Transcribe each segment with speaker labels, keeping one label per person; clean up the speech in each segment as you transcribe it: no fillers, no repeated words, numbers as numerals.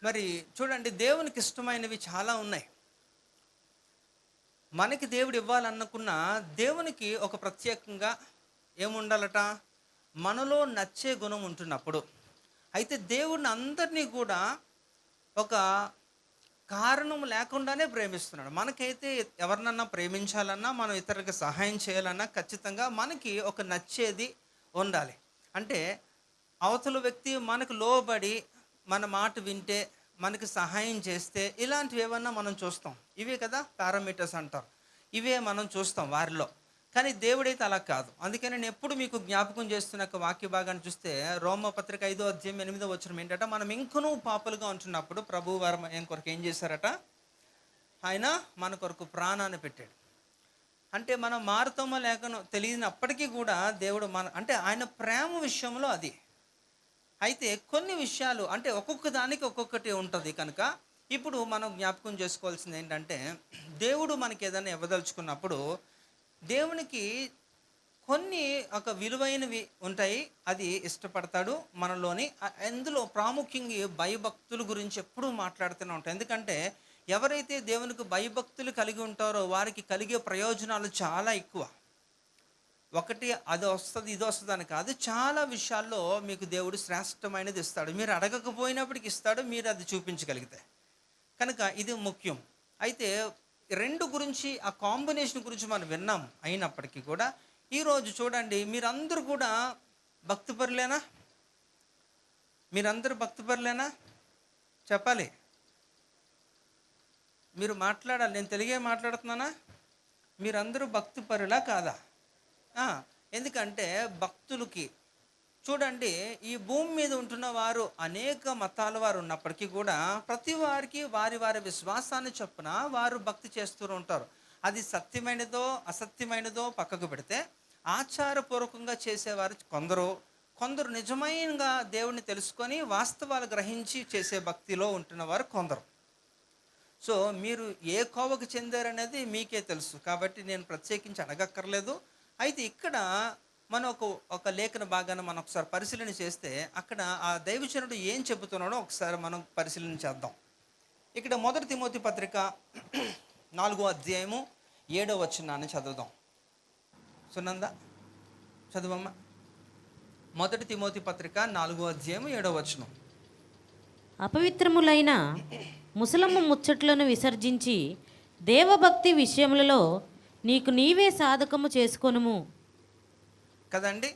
Speaker 1: మరి చూడండి, దేవునికి ఇష్టమైనవి చాలా ఉన్నాయి. మనకి దేవుడు ఇవ్వాలనుకున్న దేవునికి ఒక ప్రత్యేకంగా ఏముండాలట, మనలో నచ్చే గుణం ఉంటున్నప్పుడు. అయితే దేవుడిని అందరినీ కూడా ఒక కారణం లేకుండానే ప్రేమిస్తున్నాడు. మనకైతే ఎవరినన్నా ప్రేమించాలన్నా, మనం ఇతరులకు సహాయం చేయాలన్నా ఖచ్చితంగా మనకి ఒక నచ్చేది ఉండాలి. అంటే అవతల వ్యక్తి మనకు లోబడి మన మాట వింటే, మనకి సహాయం చేస్తే, ఇలాంటివి ఏమన్నా మనం చూస్తాం. ఇవే కదా పారామీటర్స్ అంటారు. ఇవే మనం చూస్తాం వారిలో. కానీ దేవుడైతే అలా కాదు. అందుకని నేను ఎప్పుడు మీకు జ్ఞాపకం చేస్తున్న ఒక వాక్య భాగాన్ని చూస్తే, రోమపత్రిక 5:8 ఏంటంటే, మనం ఇంకనూ పాపులుగా ఉంటున్నప్పుడు ప్రభు వారు ఏం చేశారట, ఆయన మన కొరకు ప్రాణాన్ని పెట్టాడు. అంటే మనం మారుతామో లేకనో తెలియనప్పటికీ కూడా దేవుడు అంటే ఆయన ప్రేమ విషయంలో అది. అయితే కొన్ని విషయాలు అంటే ఒక్కొక్క దానికి ఒక్కొక్కటి ఉంటుంది కనుక, ఇప్పుడు మనం జ్ఞాపకం చేసుకోవాల్సింది ఏంటంటే, దేవుడు మనకి ఏదైనా ఇవ్వదలుచుకున్నప్పుడు దేవునికి కొన్ని ఒక విలువైనవి ఉంటాయి, అది ఇష్టపడతాడు మనలోని. అందులో ప్రాముఖ్యంగా భయభక్తుల గురించి ఎప్పుడూ మాట్లాడుతూనే ఉంటాయి. ఎందుకంటే ఎవరైతే దేవునికి భయభక్తులు కలిగి ఉంటారో వారికి కలిగే ప్రయోజనాలు చాలా ఎక్కువ. ఒకటి అది వస్తుంది ఇది వస్తుంది అని కాదు, చాలా విషయాల్లో మీకు దేవుడు శ్రేష్టమైనది ఇస్తాడు. మీరు అడగకపోయినప్పటికి ఇస్తాడు, మీరు అది చూపించగలిగితే కనుక ఇది ముఖ్యం. అయితే రెండు గురించి, ఆ కాంబినేషన్ గురించి మనం విన్నాం. అయినప్పటికీ కూడా ఈరోజు చూడండి, మీరందరూ కూడా భక్తిపరులేనా? మీరందరూ భక్తిపరులేనా? చెప్పాలి, మీరు మాట్లాడాలి. నేను తెలుగే మాట్లాడుతున్నానా? మీరందరూ భక్తిపరులా కాదా? ఎందుకంటే భక్తులకి చూడండి, ఈ భూమి మీద ఉంటున్న వారు అనేక మతాల వారు ఉన్నప్పటికీ కూడా ప్రతి వారికి వారి వారి విశ్వాసాన్ని చొప్పున వారు భక్తి చేస్తూ ఉంటారు. అది సత్యమైనదో అసత్యమైనదో పక్కకు పెడితే, ఆచారపూర్వకంగా చేసేవారు కొందరు నిజమైన దేవుణ్ణి తెలుసుకొని వాస్తవాలు గ్రహించి చేసే భక్తిలో ఉంటున్నవారు కొందరు. సో మీరు ఏ కోవకు చెందారనేది మీకే తెలుసు, కాబట్టి నేను ప్రత్యేకించి అడగక్కర్లేదు. అయితే ఇక్కడ మనం ఒక లేఖన భాగాన్ని మనం ఒకసారి పరిశీలన చేస్తే, అక్కడ ఆ దైవజనుడు ఏం చెబుతున్నాడో ఒకసారి మనం పరిశీలన చేద్దాం. ఇక్కడ 1 తిమోతి పత్రిక 4:7 చదువుదాం. సునంద చదువమ్మ. 1 తిమోతి పత్రిక 4:7.
Speaker 2: అపవిత్రములైన ముసలమ్మ ముచ్చట్లను విసర్జించి దేవభక్తి విషయములలో నీకు నీవే సాధకము చేసుకొనుము
Speaker 1: కదండి.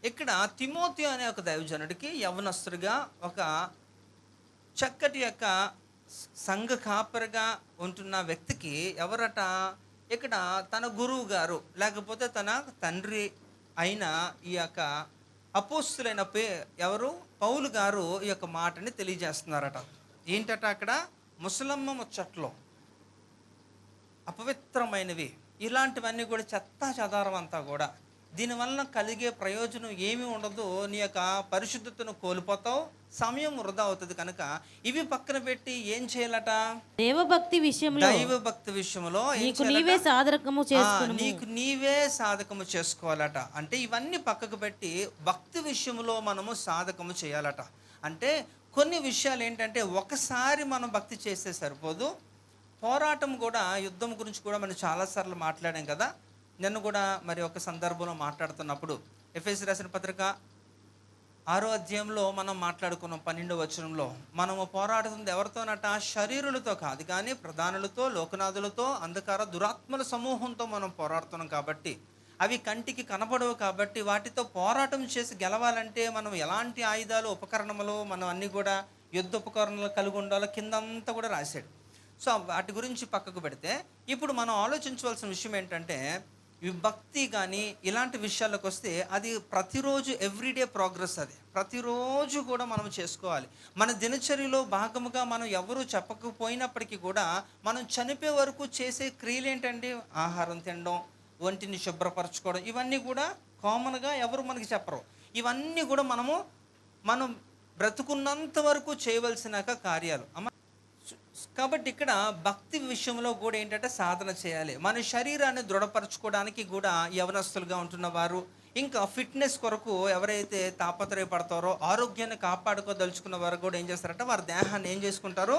Speaker 1: ఇక్కడ తిమోతి అనే ఒక దైవజనుడికి యవ్వనస్తుడిగా ఒక చక్కటి యొక్క సంఘ కాపరిగా ఉంటున్న వ్యక్తికి ఎవరట, ఇక్కడ తన గురువు గారు లేకపోతే తన తండ్రి అయిన ఈ యొక్క అపోస్తులైన ఎవరు, పౌలు గారు ఈ యొక్క మాటని తెలియజేస్తున్నారట. ఏంటట, అక్కడ ముసలమ్మ ముచ్చట్లో అపవిత్రమైనవి, ఇలాంటివన్నీ కూడా చెత్తా చెదారం అంతా కూడా, దీనివల్ల కలిగే ప్రయోజనం ఏమీ ఉండదు. నీ యొక్క పరిశుద్ధతను కోల్పోతావు, సమయం వృధా అవుతుంది. కనుక ఇవి పక్కన పెట్టి ఏం చేయాలట, దైవభక్తి విషయంలో నీకు నీవే సాధకము చేసుకోవాలట. అంటే ఇవన్నీ పక్కకు పెట్టి భక్తి విషయంలో మనము సాధకము చేయాలట. అంటే కొన్ని విషయాలు ఏంటంటే ఒకసారి మనం భక్తి చేస్తే సరిపోదు. పోరాటం కూడా, యుద్ధం గురించి కూడా మనం చాలాసార్లు మాట్లాడాం కదా. నన్ను కూడా మరి ఒక సందర్భంలో మాట్లాడుతున్నప్పుడు ఎఫెసీ రాసిన పత్రిక 6 మనం మాట్లాడుకున్నాం. 12 మనము పోరాడుతుంది ఎవరితోనట, శరీరులతో కాదు కానీ ప్రధానులతో, లోకనాథులతో, అంధకార దురాత్మల సమూహంతో మనం పోరాడుతున్నాం. కాబట్టి అవి కంటికి కనపడవు. కాబట్టి వాటితో పోరాటం చేసి గెలవాలంటే మనం ఎలాంటి ఆయుధాలు, ఉపకరణములు, మనం అన్నీ కూడా యుద్ధ ఉపకరణలు కలిగి ఉండాలో కిందంతా కూడా రాశాడు. సో వాటి గురించి పక్కకు పెడితే, ఇప్పుడు మనం ఆలోచించవలసిన విషయం ఏంటంటే, భక్తి కానీ ఇలాంటి విషయాలకు వస్తే అది ప్రతిరోజు ఎవ్రీడే ప్రోగ్రెస్. అది ప్రతిరోజు కూడా మనం చేసుకోవాలి. మన దినచర్యలో భాగముగా మనం ఎవరు చెప్పకపోయినప్పటికీ కూడా మనం చనిపోయే వరకు చేసే క్రియలు ఏంటండి, ఆహారం తినడం, ఒంటిని శుభ్రపరచుకోవడం, ఇవన్నీ కూడా కామన్గా ఎవరు మనకి చెప్పరు. ఇవన్నీ కూడా మనం బ్రతుకున్నంత వరకు చేయవలసిన కార్యాలు. కాబట్టి ఇక్కడ భక్తి విషయంలో కూడా ఏంటంటే సాధన చేయాలి. మన శరీరాన్ని దృఢపరచుకోవడానికి కూడా యవనస్తులుగా ఉంటున్న వారు, ఇంకా ఫిట్నెస్ కొరకు ఎవరైతే తాపత్రయపడతారో, ఆరోగ్యాన్ని కాపాడుకోదలుచుకున్న వారు కూడా ఏం చేస్తారంటే వారి దేహాన్ని ఏం చేసుకుంటారు,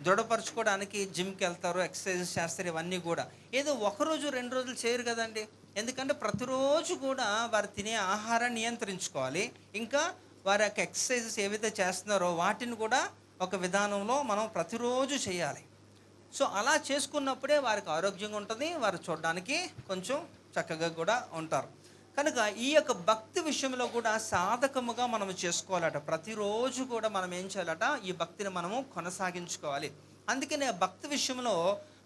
Speaker 1: దృఢపరచుకోవడానికి జిమ్కి వెళ్తారు, ఎక్సర్సైజెస్ చేస్తారు. ఇవన్నీ కూడా ఏదో ఒకరోజు 2 రోజులు చేయరు కదండి. ఎందుకంటే ప్రతిరోజు కూడా వారు తినే ఆహారాన్ని నియంత్రించుకోవాలి. ఇంకా వారి యొక్క ఎక్సర్సైజెస్ ఏవైతే చేస్తున్నారో వాటిని కూడా ఒక విధానంలో మనం ప్రతిరోజు చేయాలి. సో అలా చేసుకున్నప్పుడే వారికి ఆరోగ్యంగా ఉంటుంది, వారు చూడడానికి కొంచెం చక్కగా కూడా ఉంటారు. కనుక ఈ యొక్క భక్తి విషయంలో కూడా సాధకముగా మనం చేసుకోవాలట. ప్రతిరోజు కూడా మనం ఏం చేయాలట, ఈ భక్తిని మనము కొనసాగించుకోవాలి. అందుకనే భక్తి విషయంలో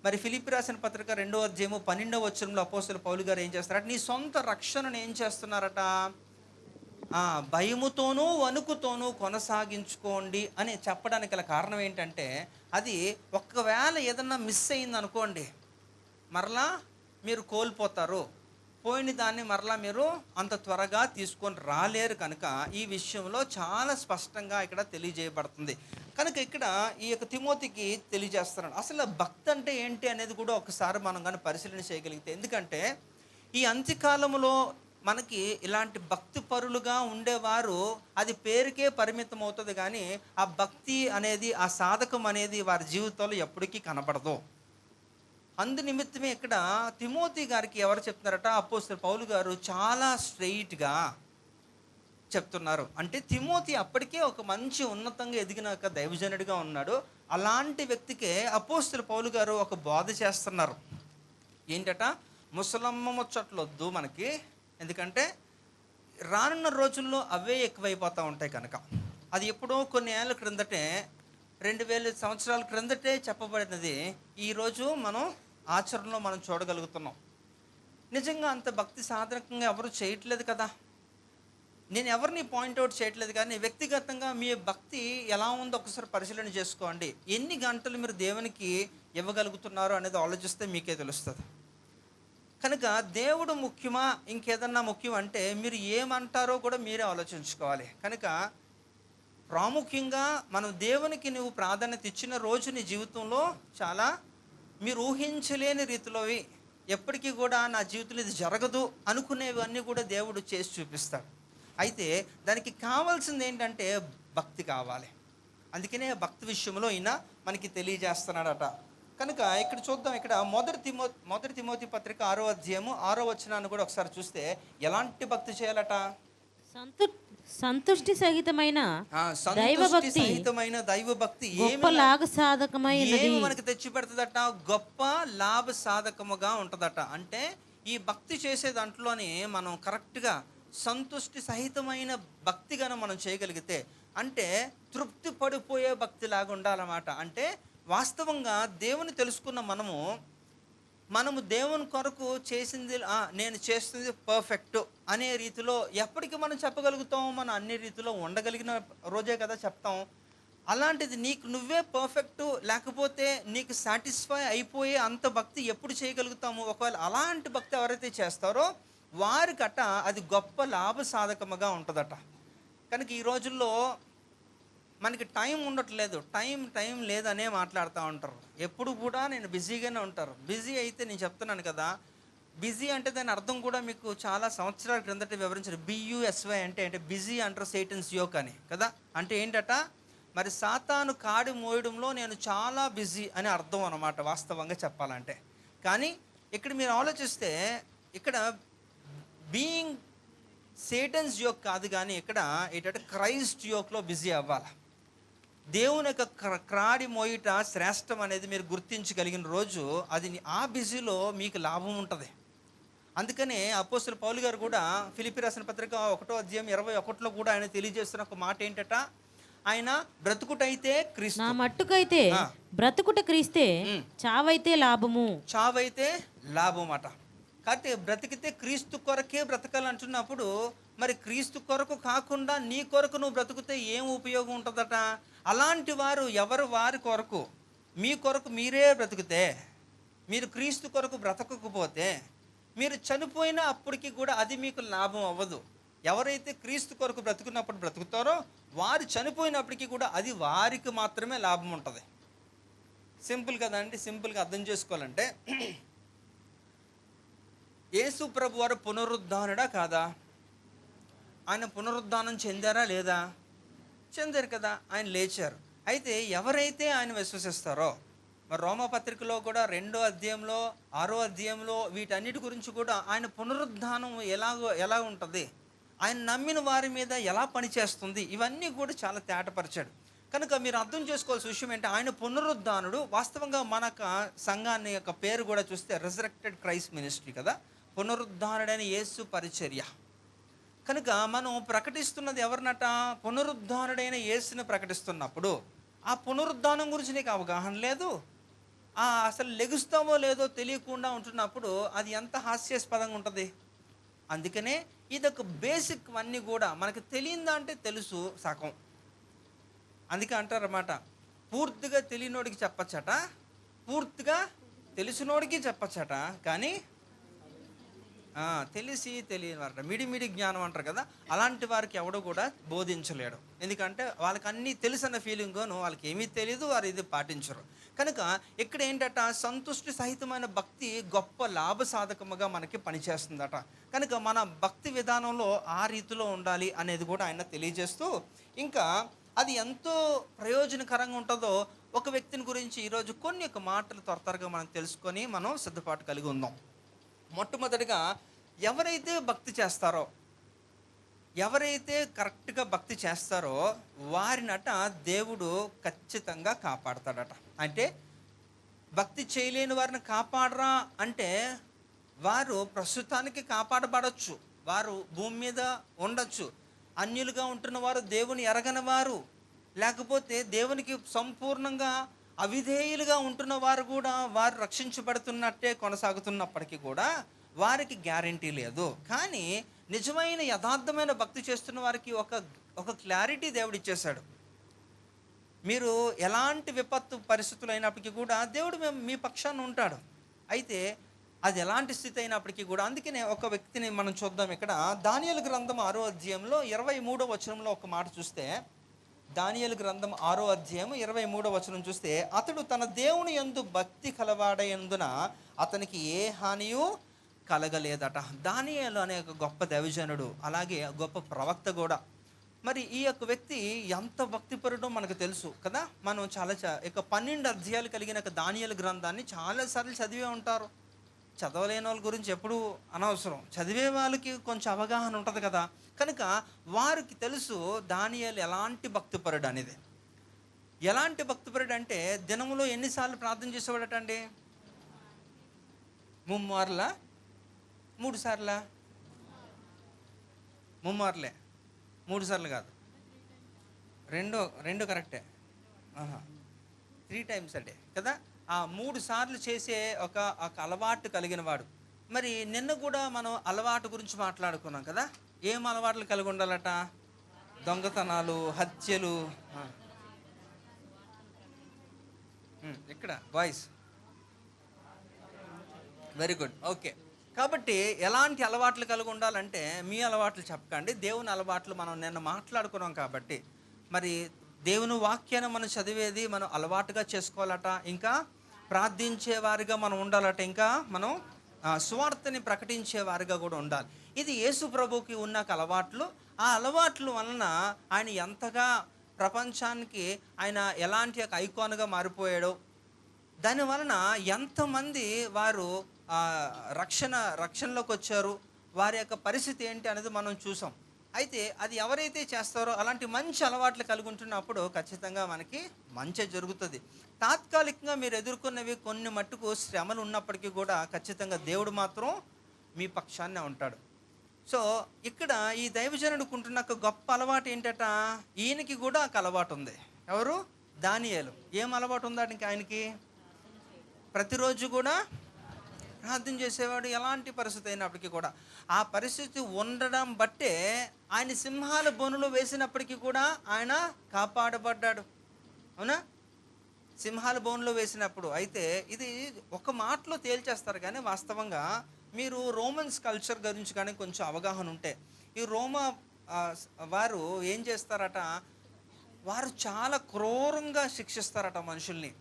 Speaker 1: మరి ఫిలిప్పీ రాసిన పత్రిక 2వ అధ్యాయము 12వ వచనంలో అపోస్తలుడు పౌలు గారు ఏం చేస్తారట, నీ సొంత రక్షణను ఏం చేస్తున్నారట, భయముతోనూ వణుకుతోనూ కొనసాగించుకోండి అని చెప్పడానికి గల కారణం ఏంటంటే, అది ఒకవేళ ఏదన్నా మిస్ అయింది అనుకోండి, మరలా మీరు కోల్పోతారు. పోయిన దాన్ని మరలా మీరు అంత త్వరగా తీసుకొని రాలేరు. కనుక ఈ విషయంలో చాలా స్పష్టంగా ఇక్కడ తెలియజేయబడుతుంది. కనుక ఇక్కడ ఈ యొక్క తిమోతికి తెలియజేస్తున్నాడు. అసలు భక్తి అంటే ఏంటి అనేది కూడా ఒకసారి మనం కానీ పరిశీలన చేయగలిగితే, ఎందుకంటే ఈ అంత్యకాలంలో మనకి ఇలాంటి భక్తి పరులుగా ఉండేవారు అది పేరుకే పరిమితం అవుతుంది, కానీ ఆ భక్తి అనేది, ఆ సాధకం అనేది వారి జీవితంలో ఎప్పటికీ కనబడదు. అందు నిమిత్తమే ఇక్కడ తిమోతి గారికి ఎవరు చెప్తున్నారట, అపోస్తలుడు పౌలు గారు చాలా స్ట్రెయిట్గా చెప్తున్నారు. అంటే తిమోతి అప్పటికే ఒక మంచి ఉన్నతంగా ఎదిగిన ఒక దైవజనుడిగా ఉన్నాడు. అలాంటి వ్యక్తికే అపోస్తలుడు పౌలు గారు ఒక బోధ చేస్తున్నారు. ఏంటట, ముసలమ్మ ముచ్చట్లొద్దు మనకి, ఎందుకంటే రానున్న రోజుల్లో అవే ఎక్కువైపోతూ ఉంటాయి. కనుక అది ఎప్పుడో కొన్ని ఏళ్ళ క్రిందటే, 2000 సంవత్సరాల క్రిందటే చెప్పబడినది ఈరోజు మనం ఆచరణలో మనం చూడగలుగుతున్నాం. నిజంగా అంత భక్తి సాధనకంగా ఎవరు చేయట్లేదు కదా. నేను ఎవరిని పాయింట్అవుట్ చేయట్లేదు, కానీ వ్యక్తిగతంగా మీ భక్తి ఎలా ఉందో ఒకసారి పరిశీలన చేసుకోండి. ఎన్ని గంటలు మీరు దేవునికి ఇవ్వగలుగుతున్నారు అనేది ఆలోచిస్తే మీకే తెలుస్తుంది. కనుక దేవుడు ముఖ్యమా ఇంకేదన్నా ముఖ్యం అంటే మీరు ఏమంటారో కూడా మీరే ఆలోచించుకోవాలి. కనుక ప్రాముఖ్యంగా మనం దేవునికి నువ్వు ప్రాధాన్యత ఇచ్చిన రోజు నీ జీవితంలో చాలా మీరు ఊహించలేని రీతిలోవి, ఎప్పటికీ కూడా నా జీవితంలో ఇది జరగదు అనుకునేవన్నీ కూడా దేవుడు చేసి చూపిస్తాడు. అయితే దానికి కావాల్సింది ఏంటంటే భక్తి కావాలి. అందుకనే భక్తి విషయంలో ఈయన మనకి తెలియజేస్తున్నాడట. కనుక ఇక్కడ చూద్దాం, ఇక్కడ మొదటి తిమోతి పత్రిక 6వ అధ్యాయము 6వ వచనాన్ని కూడా ఒకసారి చూస్తే ఎలాంటి భక్తి చేయాలట,
Speaker 2: సంతుష్టి సహితమైన
Speaker 1: దైవభక్తి
Speaker 2: ఏమి
Speaker 1: మనకి తెచ్చి పెడుతుందట, గొప్ప లాభ సాధకముగా ఉంటుందట. అంటే ఈ భక్తి చేసే దాంట్లోనే మనం కరెక్ట్గా సంతుష్టి సహితమైన భక్తిగాను మనం చేయగలిగితే, అంటే తృప్తి పడిపోయే భక్తి లాగా ఉండాలన్నమాట. అంటే వాస్తవంగా దేవుని తెలుసుకున్న మనము దేవుని కొరకు చేసింది, నేను చేస్తుంది పర్ఫెక్ట్ అనే రీతిలో ఎప్పటికీ మనం చెప్పగలుగుతాం. మనం అన్ని రీతిలో ఉండగలిగిన రోజే కదా చెప్తాం. అలాంటిది నీకు నువ్వే పర్ఫెక్ట్, లేకపోతే నీకు సాటిస్ఫై అయిపోయే అంత భక్తి ఎప్పుడు చేయగలుగుతాము? ఒకవేళ అలాంటి భక్తి ఎవరైతే చేస్తారో వారికట అది గొప్ప లాభ సాధకముగా ఉంటుందట. కనుక ఈ రోజుల్లో మనకి టైం ఉండట్లేదు, టైం లేదనే మాట్లాడుతూ ఉంటారు. ఎప్పుడు కూడా నేను బిజీగానే ఉంటారు. బిజీ అయితే నేను చెప్తున్నాను కదా, బిజీ అంటే దాని అర్థం కూడా మీకు చాలా సంవత్సరాల క్రిందట వివరించారు. BUSY అంటే బిజీ అంటారు, సేటన్స్ యోక్ అని కదా. అంటే ఏంటట, మరి సాతాను కాడి మోయడంలో నేను చాలా బిజీ అని అర్థం అన్నమాట వాస్తవంగా చెప్పాలంటే. కానీ ఇక్కడ మీరు ఆలోచిస్తే ఇక్కడ బీయింగ్ సేటన్స్ యోక్ కాదు, కానీ ఇక్కడ ఏంటంటే క్రైస్ట్ యోక్లో బిజీ అవ్వాలి. దేవుని యొక్క క్రాడి మోయిట శ్రేష్టం అనేది మీరు గుర్తించగలిగిన రోజు అది ఆ బిజీలో మీకు లాభం ఉంటుంది. అందుకనే అపోస్తలుడు పౌలు గారు కూడా ఫిలిప్పీ రాసిన పత్రిక 1వ అధ్యాయం 21లో కూడా ఆయన తెలియజేస్తున్న ఒక మాట ఏంటట, ఆయన బ్రతుకుటైతే క్రీస్తు,
Speaker 2: నా మట్టుకైతే బ్రతుకుట క్రీస్తే, చావైతే లాభము
Speaker 1: అట. కాబట్టి బ్రతికితే క్రీస్తు కొరకే బ్రతకాలంటున్నప్పుడు మరి క్రీస్తు కొరకు కాకుండా నీ కొరకు నువ్వు బ్రతుకుతే ఏం ఉపయోగం ఉంటుందట? అలాంటి వారు ఎవరు వారి కొరకు, మీ కొరకు మీరే బ్రతికితే, మీరు క్రీస్తు కొరకు బ్రతకకపోతే మీరు చనిపోయినా అప్పటికి కూడా అది మీకు లాభం అవ్వదు. ఎవరైతే క్రీస్తు కొరకు బ్రతుకున్నప్పుడు బ్రతుకుతారో వారు చనిపోయినప్పటికీ కూడా అది వారికి మాత్రమే లాభం ఉంటుంది. సింపుల్ కదండి. సింపుల్గా అర్థం చేసుకోవాలంటే యేసు ప్రభు వారు పునరుద్ధానుడా కాదా? ఆయన పునరుద్ధానం చెందారా లేదా? చెందారు కదా, ఆయన లేచారు. అయితే ఎవరైతే ఆయన విశ్వసిస్తారో, మరి రోమపత్రికలో కూడా 2వ అధ్యాయంలో 6వ అధ్యాయంలో వీటన్నిటి గురించి కూడా ఆయన పునరుద్ధానం ఎలా ఉంటుంది, ఆయన నమ్మిన వారి మీద ఎలా పనిచేస్తుంది, ఇవన్నీ కూడా చాలా తేటపరిచాడు. కనుక మీరు అర్థం చేసుకోవాల్సిన విషయం ఏంటి, ఆయన పునరుద్ధానుడు. వాస్తవంగా మనకు సంఘాన్ని యొక్క పేరు కూడా చూస్తే రిజరెక్టెడ్ క్రైస్ట్ మినిస్ట్రీ కదా, పునరుద్ధానుడైన యేసు పరిచర్య. కనుక మనం ప్రకటిస్తున్నది ఎవరినట? పునరుద్ధానుడైన యేసుని ప్రకటిస్తున్నప్పుడు ఆ పునరుద్ధానం గురించి నీకు అవగాహన లేదు, అసలు లెగుస్తామో లేదో తెలియకుండా ఉంటున్నప్పుడు అది ఎంత హాస్యాస్పదంగా ఉంటుంది. అందుకనే ఇదొక బేసిక్ అన్నీ కూడా మనకు తెలియందా అంటే తెలుసు సగం. అందుకే అంటారన్నమాట, పూర్తిగా తెలియనోడికి చెప్పచ్చట, పూర్తిగా తెలిసినోడికి చెప్పచ్చట, కానీ తెలిసి తెలియని వారట మిడి జ్ఞానం అంటారు కదా, అలాంటి వారికి ఎవడో కూడా బోధించలేడు. ఎందుకంటే వాళ్ళకి అన్నీ తెలుసన్న ఫీలింగ్ను, వాళ్ళకి ఏమీ తెలియదు, వారు ఇది పాటించరు. కనుక ఇక్కడ ఏంటట, సంతుష్టి సహితమైన భక్తి గొప్ప లాభసాధకముగా మనకి పనిచేస్తుందట. కనుక మన భక్తి విధానంలో ఆ రీతిలో ఉండాలి అనేది కూడా ఆయన తెలియజేస్తూ, ఇంకా అది ఎంతో ప్రయోజనకరంగా ఉంటుందో ఒక వ్యక్తిని గురించి ఈరోజు కొన్ని మాటలు త్వరగా మనం తెలుసుకొని మనం సిద్ధపాటు కలిగి ఉందాం. మొట్టమొదటిగా ఎవరైతే భక్తి చేస్తారో, ఎవరైతే కరెక్ట్గా భక్తి చేస్తారో వారినట దేవుడు ఖచ్చితంగా కాపాడతాడట. అంటే భక్తి చేయలేని వారిని కాపాడరా అంటే, వారు ప్రస్తుతానికి కాపాడబడచ్చు, వారు భూమి మీద ఉండొచ్చు, అన్యులుగా ఉంటున్న వారు, దేవుని ఎరగని వారు, లేకపోతే దేవునికి సంపూర్ణంగా అవిధేయులుగా ఉంటున్న వారు కూడా వారు రక్షించబడుతున్నట్టే కొనసాగుతున్నప్పటికీ కూడా వారికి గ్యారంటీ లేదు. కానీ నిజమైన యథార్థమైన భక్తి చేస్తున్న వారికి ఒక క్లారిటీ దేవుడు ఇచ్చేశాడు. మీరు ఎలాంటి విపత్తు పరిస్థితులు అయినప్పటికీ కూడా దేవుడు మీ పక్షాన ఉంటాడు. అయితే అది ఎలాంటి స్థితి అయినప్పటికీ కూడా, అందుకనే ఒక వ్యక్తిని మనం చూద్దాం. ఇక్కడ దానియేలు గ్రంథం 6వ అధ్యాయంలో 23వ వచనంలో ఒక మాట చూస్తే, దానియేలు గ్రంథం 6వ అధ్యాయం 23వ వచనం చూస్తే, అతడు తన దేవుని యందు భక్తి కలవాడయందున అతనికి ఏ హానియు కలగలేదట. దానియేలు అనే ఒక గొప్ప దైవజనుడు, అలాగే గొప్ప ప్రవక్త కూడా. మరి ఈ యొక్క వ్యక్తి ఎంత భక్తిపరుడో మనకు తెలుసు కదా. మనం చాలా 12 అధ్యాయాలు కలిగిన దానియేలు గ్రంథాన్ని చాలాసార్లు చదివే ఉంటారు. చదవలేని వాళ్ళ గురించి ఎప్పుడూ అనవసరం, చదివే వాళ్ళకి కొంచెం అవగాహన ఉంటుంది కదా. కనుక వారికి తెలుసు దానియేలు ఎలాంటి భక్తిపరుడు అనేది. ఎలాంటి భక్తిపరుడు అంటే, దినములో ఎన్నిసార్లు ప్రార్థన చేసేవాడటండి? 3 మార్లా 3 సార్లా? 3 మార్లే, 3 సార్లు కాదు, రెండు కరెక్టే. 3 టైమ్స్ a day కదా. ఆ 3 సార్లు చేసే ఒక అలవాటు కలిగిన వాడు. మరి నిన్న కూడా మనం అలవాటు గురించి మాట్లాడుకున్నాం కదా. ఏం అలవాట్లు కలిగి ఉండాలట? దొంగతనాలు, హత్యలు. ఇక్కడ బాయ్స్ వెరీ గుడ్, ఓకే. కాబట్టి ఎలాంటి అలవాట్లు కలిగి ఉండాలంటే, మీ అలవాట్లు చెప్పకండి, దేవుని అలవాట్లు మనం నిన్న మాట్లాడుకున్నాం. కాబట్టి మరి దేవుని వాక్యాన్ని మనం చదివేది మనం అలవాటుగా చేసుకోవాలట. ఇంకా ప్రార్థించే వారిగా మనం ఉండాలట. ఇంకా మనం సువార్తని ప్రకటించే వారిగా కూడా ఉండాలి. ఇది యేసు ప్రభువుకి ఉన్న అలవాట్లు. ఆ అలవాట్ల వలన ఆయన ఎంతగా ప్రపంచానికి ఆయన ఎలాంటి ఒక ఐకాన్గా మారిపోయాడో, దానివలన ఎంతమంది వారు రక్షణలోకి వచ్చారు, వారి యొక్క పరిస్థితి ఏంటి అనేది మనం చూసాం. అయితే అది ఎవరైతే చేస్తారో అలాంటి మంచి అలవాట్లు కలిగి ఉంటున్నప్పుడు ఖచ్చితంగా మనకి మంచి జరుగుతుంది. తాత్కాలికంగా మీరు ఎదుర్కొన్నవి కొన్ని మట్టుకు శ్రమలు ఉన్నప్పటికీ కూడా ఖచ్చితంగా దేవుడు మాత్రం మీ పక్షాన్నే ఉంటాడు. సో ఇక్కడ ఈ దైవజనుడికి ఉంటున్న ఒక గొప్ప అలవాటు ఏంటట, ఈయనకి కూడా ఒక అలవాటు ఉంది. ఎవరు? దానియేలు. ఏం అలవాటు ఉందా ఆయనకి? ప్రతిరోజు కూడా ప్రార్థన చేసేవాడు. ఎలాంటి పరిస్థితి అయినప్పటికీ కూడా ఆ పరిస్థితి ఉండడం బట్టే ఆయన సింహాల బోనులో వేసినప్పటికీ కూడా ఆయన కాపాడబడ్డాడు. అవునా? సింహాల బోనులో వేసినప్పుడు. అయితే ఇది ఒక మాటలో తేల్చేస్తారు, కానీ వాస్తవంగా మీరు రోమన్స్ కల్చర్ గురించి కానీ కొంచెం అవగాహన ఉంటే, ఈ రోమా వారు ఏం చేస్తారట, వారు చాలా క్రూరంగా శిక్షిస్తారట మనుషుల్ని.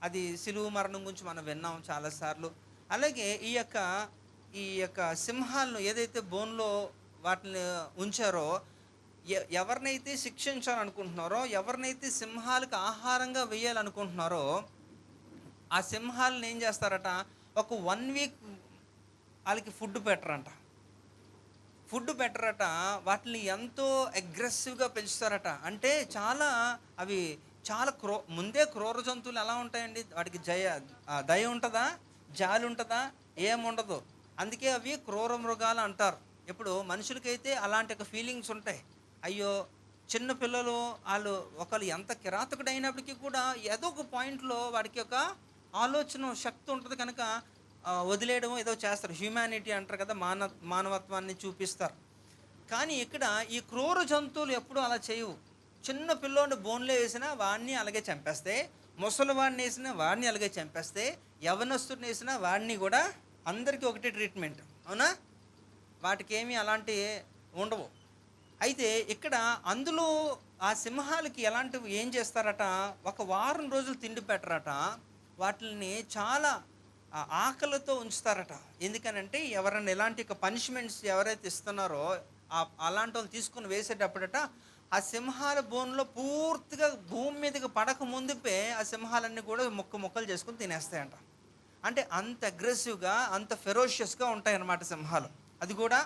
Speaker 1: అది సిలువ మరణం గురించి మనం విన్నాం చాలాసార్లు. అలాగే ఈ యొక్క సింహాలను ఏదైతే బోన్లో వాటిని ఉంచారో, ఎవరినైతే శిక్షించాలనుకుంటున్నారో, ఎవరినైతే సింహాలకు ఆహారంగా వేయాలనుకుంటున్నారో, ఆ సింహాలను ఏం చేస్తారట, ఒక 1 వీక్ వాళ్ళకి ఫుడ్ పెట్టరంట. వాటిని ఎంతో అగ్రెసివ్గా పెంచుతారట. అంటే చాలా అవి చాలా ముందే క్రూర జంతువులు ఎలా ఉంటాయండి, వాటికి దయ ఉంటుందా, జాలి ఉంటుందా, ఏముండదు. అందుకే అవి క్రూర మృగాలు అంటారు. ఇప్పుడు మనుషులకైతే అలాంటి ఒక ఫీలింగ్స్ ఉంటాయి. అయ్యో, చిన్న పిల్లలు వాళ్ళు ఒకళ్ళు ఎంత కిరాతకుడైనప్పటికీ కూడా ఏదో ఒక పాయింట్లో వాడికి ఒక ఆలోచన శక్తి ఉంటుంది కనుక వదిలేయడం ఏదో చేస్తారు. హ్యూమానిటీ అంటారు కదా, మానవత్వాన్ని చూపిస్తారు. కానీ ఇక్కడ ఈ క్రూర జంతువులు ఎప్పుడూ అలా చేయవు. చిన్న పిల్లోని బోన్లో వేసినా వాడిని అలాగే చంపేస్తే, ముసలి వాడిని వేసినా వాడిని అలాగే చంపేస్తే, యవనస్తుడిని వేసినా వాడిని కూడా, అందరికీ ఒకటే ట్రీట్మెంట్. అవునా? వాటికి ఏమీ అలాంటి ఉండవు. అయితే ఇక్కడ అందులో ఆ సింహాలకి ఎలాంటివి ఏం చేస్తారట, ఒక వారం రోజులు తిండి పెట్టరట. వాటిని చాలా ఆకలితో ఉంచుతారట. ఎందుకనంటే ఎవరైనా ఎలాంటి పనిష్మెంట్స్ ఎవరైతే ఇస్తున్నారో అలాంటి వాళ్ళు తీసుకుని వేసేటప్పుడట, ఆ సింహాల బోన్లో పూర్తిగా భూమి మీదకి పడక ముందుపే ఆ సింహాలన్నీ కూడా ముక్కలు చేసుకుని తినేస్తాయంట. అంటే అంత అగ్రెసివ్గా, అంత ఫెరోషియస్గా ఉంటాయన్నమాట సింహాలు. అది కూడా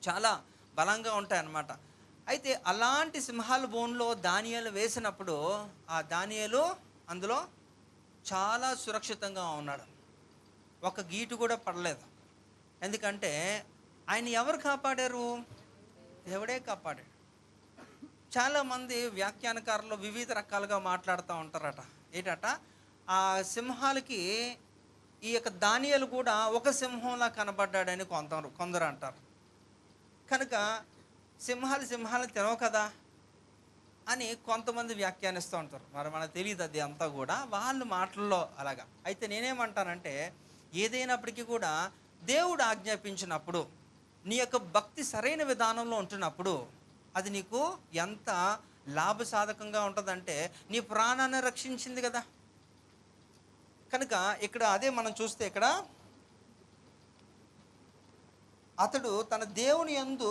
Speaker 1: చాలా బలంగా ఉంటాయన్నమాట. అయితే అలాంటి సింహాల బోన్లో దానియేలు వేసినప్పుడు ఆ దానియేలు అందులో చాలా సురక్షితంగా ఉన్నాడు. ఒక గీటు కూడా పడలేదు. ఎందుకంటే ఆయన ఎవరు కాపాడారు? దేవుడే కాపాడాడు. చాలామంది వ్యాఖ్యానకారులు వివిధ రకాలుగా మాట్లాడుతూ ఉంటారట. ఏంటట, ఆ సింహాలకి ఈ యొక్క దానియేలు కూడా ఒక సింహంలా కనబడ్డాడని కొందరు అంటారు. కనుక సింహాలు తినవు కదా అని కొంతమంది వ్యాఖ్యానిస్తూ ఉంటారు. మరి మనకు తెలియదు అది అంతా కూడా వాళ్ళ మాటల్లో అలాగా. అయితే నేనేమంటానంటే, ఏదైనప్పటికీ కూడా దేవుడు ఆజ్ఞాపించినప్పుడు, నీ యొక్క భక్తి సరైన విధానంలో ఉంటున్నప్పుడు అది నీకు ఎంత లాభసాధకంగా ఉంటుందంటే, నీ ప్రాణాన్ని రక్షించింది కదా. కనుక ఇక్కడ అదే మనం చూస్తే, ఇక్కడ అతడు తన దేవుని యందు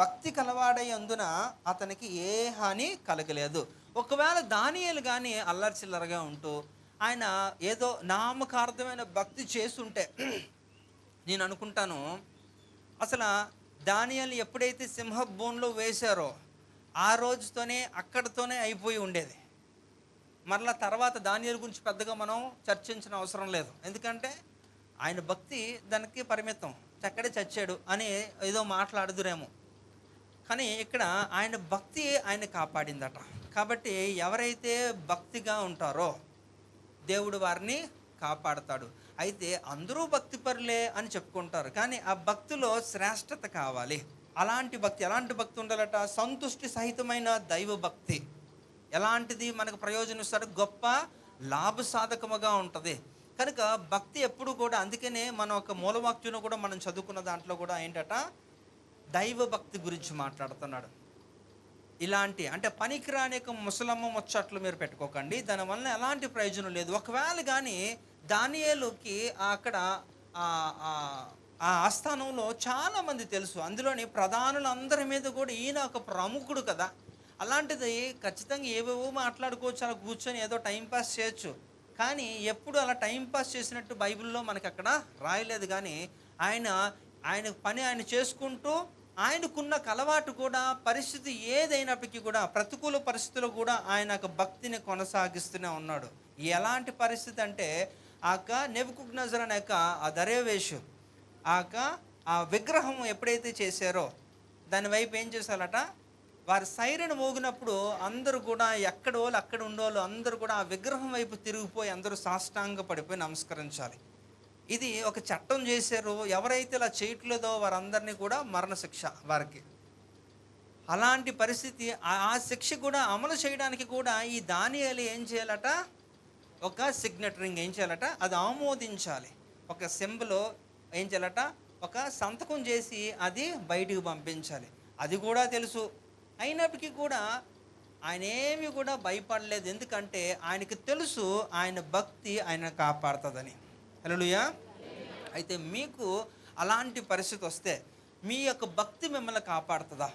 Speaker 1: భక్తి కలవాడై అందున అతనికి ఏ హాని కలగలేదు. ఒకవేళ దానియేలు కానీ అల్లరి చిల్లరగా ఉంటూ ఆయన ఏదో నామకార్థమైన భక్తి చేస్తుంటే, నేను అనుకుంటాను అసలు దానియేలు ఎప్పుడైతే సింహ బోన్లో వేశారో ఆ రోజుతోనే అక్కడితోనే అయిపోయి ఉండేది. మరలా తర్వాత దానియేలు గురించి పెద్దగా మనం చర్చించిన అవసరం లేదు. ఎందుకంటే ఆయన భక్తి దానికి పరిమితం, చక్కడే చచ్చాడు అని ఏదో మాట్లాడుదురేమో. కానీ ఇక్కడ ఆయన భక్తి ఆయన కాపాడిందట. కాబట్టి ఎవరైతే భక్తిగా ఉంటారో దేవుడు వారిని కాపాడతాడు. అయితే అందరూ భక్తిపరులే అని చెప్పుకుంటారు, కానీ ఆ భక్తిలో శ్రేష్టత కావాలి. ఎలాంటి భక్తి ఉండాలట? సంతుష్టి సహితమైన దైవ భక్తి. ఎలాంటిది? మనకు ప్రయోజనం ఇస్తాడు, గొప్ప లాభసాధకముగా ఉంటుంది. కనుక భక్తి ఎప్పుడు కూడా, అందుకనే మన ఒక మూలవాక్యం కూడా మనం చదువుకున్న దాంట్లో కూడా ఏంటట, దైవ భక్తి గురించి మాట్లాడుతున్నాడు. ఇలాంటి అంటే పనికిరాని ముసలమ్మ ముచ్చట్లు మీరు పెట్టుకోకండి, దానివల్ల ఎలాంటి ప్రయోజనం లేదు. ఒకవేళ కానీ దానియేలుకి అక్కడ ఆ ఆస్థానంలో చాలామంది తెలుసు, అందులోని ప్రధానులందరి మీద కూడా ఈయన ఒక ప్రముఖుడు కదా. అలాంటిది ఖచ్చితంగా ఏవేవో మాట్లాడుకోవచ్చు, అలా కూర్చొని ఏదో టైంపాస్ చేయొచ్చు. కానీ ఎప్పుడు అలా టైంపాస్ చేసినట్టు బైబిల్లో మనకి అక్కడ రాయలేదు. కానీ ఆయన పని ఆయన చేసుకుంటూ ఆయనకున్న అలవాటు కూడా, పరిస్థితి ఏదైనప్పటికీ కూడా, ప్రతికూల పరిస్థితుల్లో కూడా ఆయన భక్తిని కొనసాగిస్తూనే ఉన్నాడు. ఎలాంటి పరిస్థితి అంటే, నెబుకద్నెజర్ అనే ఆ దర్యావేషు ఆ విగ్రహం ఎప్పుడైతే చేశారో దాని వైపు ఏం చేశారట, వారి సైరన్ మోగినప్పుడు అందరూ కూడా అక్కడ ఉండేవాళ్ళు అందరూ కూడా ఆ విగ్రహం వైపు తిరిగిపోయి అందరూ సాష్టాంగ పడిపోయి నమస్కరించాలి. ఇది ఒక చట్టం చేశారు. ఎవరైతే ఇలా చేయట్లేదో వారందరినీ కూడా మరణశిక్ష వారికి. అలాంటి పరిస్థితి, ఆ శిక్ష కూడా అమలు చేయడానికి కూడా ఈ దానియేలు ఏం చేయాలట, ఒక సిగ్నేచరింగ్ ఏం చేయాలట, అది ఆమోదించాలి. ఒక సింబల్ ఏం చేయాలట, ఒక సంతకం చేసి అది బయటికి పంపించాలి. అది కూడా తెలుసు. అయినప్పటికీ కూడా ఆయన ఏమి కూడా భయపడలేదు. ఎందుకంటే ఆయనకి తెలుసు ఆయన భక్తి ఆయన కాపాడుతుందని. హల్లెలూయా. అయితే మీకు అలాంటి పరిస్థితి వస్తే, మీ యొక్క భక్తి మిమ్మల్ని కాపాడుతుందా?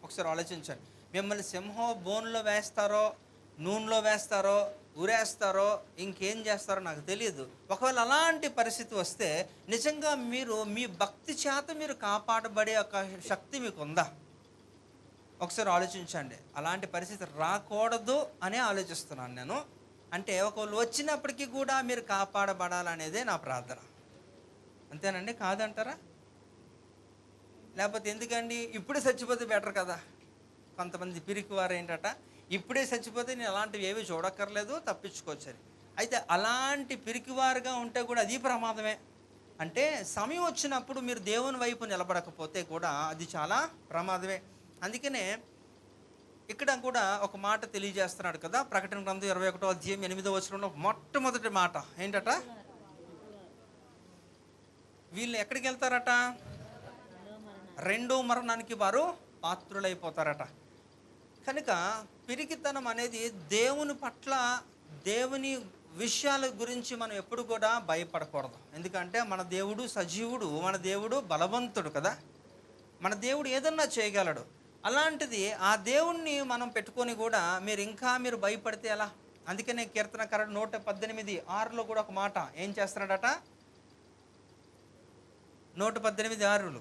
Speaker 1: ఒకసారి ఆలోచించండి. మిమ్మల్ని సింహం బోన్లో వేస్తారో, నూనెలో వేస్తారో, ఉరేస్తారో, ఇంకేం చేస్తారో నాకు తెలియదు. ఒకవేళ అలాంటి పరిస్థితి వస్తే నిజంగా మీరు మీ భక్తి చేత మీరు కాపాడబడే ఒక శక్తి మీకు ఉందా? ఒకసారి ఆలోచించండి. అలాంటి పరిస్థితి రాకూడదు అనే ఆలోచిస్తున్నాను నేను. అంటే ఒకవేళ వచ్చినప్పటికీ కూడా మీరు కాపాడబడాలనేదే నా ప్రార్థన. అంతేనండి? కాదంటారా? లేకపోతే ఎందుకండి ఇప్పుడే చచ్చిపోతే బెటర్ కదా? కొంతమంది పిరికివారు ఏంటట, ఇప్పుడే చచ్చిపోతే నేను అలాంటివి ఏవి చూడక్కర్లేదు, తప్పించుకోవచ్చని. అయితే అలాంటి పిరికివారుగా ఉంటే కూడా అది ప్రమాదమే. అంటే సమయం వచ్చినప్పుడు మీరు దేవుని వైపు నిలబడకపోతే కూడా అది చాలా ప్రమాదమే. అందుకనే ఇక్కడ కూడా ఒక మాట తెలియజేస్తున్నాడు కదా, ప్రకటన గ్రంథం 21వ అధ్యాయం 8వ వచనంలో మొట్టమొదటి మాట ఏంటట? వీళ్ళు ఎక్కడికి వెళ్తారట? రెండో మరణానికి వారు పాత్రులైపోతారట. కనుక పిరికితనం అనేది దేవుని పట్ల, దేవుని విషయాల గురించి మనం ఎప్పుడు కూడా భయపడకూడదు. ఎందుకంటే మన దేవుడు సజీవుడు, మన దేవుడు బలవంతుడు కదా, మన దేవుడు ఏదన్నా చేయగలడు. అలాంటిది ఆ దేవుణ్ణి మనం పెట్టుకొని కూడా మీరు భయపడితే ఎలా? అందుకనే కీర్తనకారుడు 118:6లో కూడా ఒక మాట ఏం చేస్తున్నాడట? 118:6